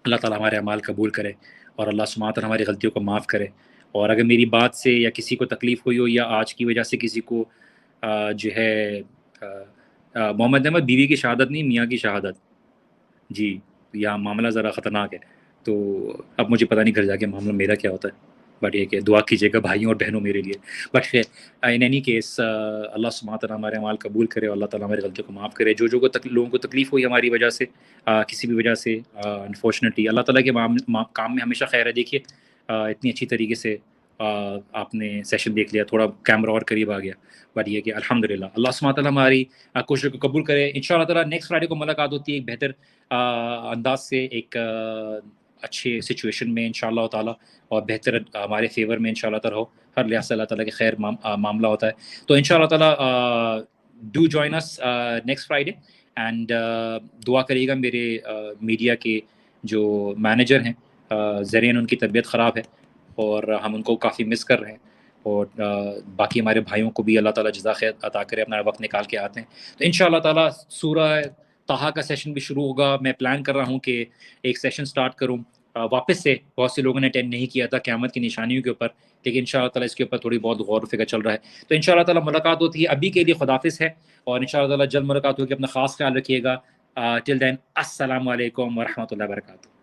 اللہ تعالیٰ ہمارے اعمال قبول کرے، اور اللہ سبحانہ تعالیٰ ہماری غلطیوں کو معاف کرے۔ اور اگر میری بات سے یا کسی کو تکلیف ہوئی ہو، یا آج کی وجہ سے کسی کو جو ہے محمد احمد بیوی کی شہادت نہیں، میاں کی شہادت، جی یہاں معاملہ ذرا خطرناک ہے، تو اب مجھے پتہ نہیں گھر جا کے معاملہ میرا کیا ہوتا ہے، بٹ یہ کہ دعا کیجیے گا بھائیوں اور بہنوں میرے لیے۔ بٹ ان اینی کیس اللہ سبحانہ تعالیٰ ہمارے اعمال قبول کرے، اور اللہ تعالیٰ ہماری غلطیوں کو معاف کرے۔ جو لوگوں کو تکلیف ہوئی ہماری وجہ سے کسی بھی وجہ سے، انفارچونیٹلی اللہ تعالیٰ کے کام میں ہمیشہ خیر ہے۔ دیکھیے اتنی اچھی طریقے سے آپ نے سیشن دیکھ لیا، تھوڑا کیمرہ اور قریب آ گیا، بٹ یہ کہ الحمدللہ اللہ سبحانہ تعالیٰ ہماری کوشش کو قبول کرے۔ انشاءاللہ تعالیٰ نیکسٹ فرائیڈے کو ملاقات ہوتی ہے ایک بہتر انداز سے، ایک اچھے سچویشن میں انشاءاللہ تعالیٰ، اور بہتر ہمارے فیور میں انشاءاللہ تعالیٰ ہو، ہر لحاظ سے اللہ تعالیٰ کے خیر معاملہ ہوتا ہے۔ تو انشاءاللہ تعالیٰ do join us next Friday, and دعا کریے گا میرے میڈیا کے جو مینیجر ہیں، زرین ان کی طبیعت خراب ہے اور ہم ان کو کافی مس کر رہے ہیں، اور باقی ہمارے بھائیوں کو بھی اللہ تعالیٰ جزا خیر عطا کرے، اپنا وقت نکال کے آتے ہیں۔ تو انشاءاللہ تعالیٰ سورہ طٰہٰ کا سیشن بھی شروع ہوگا، میں پلان کر رہا ہوں کہ ایک سیشن سٹارٹ کروں واپس سے، بہت سے لوگوں نے اٹینڈ نہیں کیا تھا قیامت کی نشانیوں کے اوپر، لیکن انشاءاللہ تعالیٰ اس کے اوپر تھوڑی بہت غور و فکر چل رہا ہے۔ تو انشاءاللہ تعالیٰ ملاقات ہوتی ہے، ابھی کے لیے خداحافظ ہے، اور انشاءاللہ تعالیٰ جلد ملاقات ہوگی، اپنا خاص خیال رکھیے گا۔ ٹل دین السلام علیکم ورحمۃ اللہ وبرکاتہ۔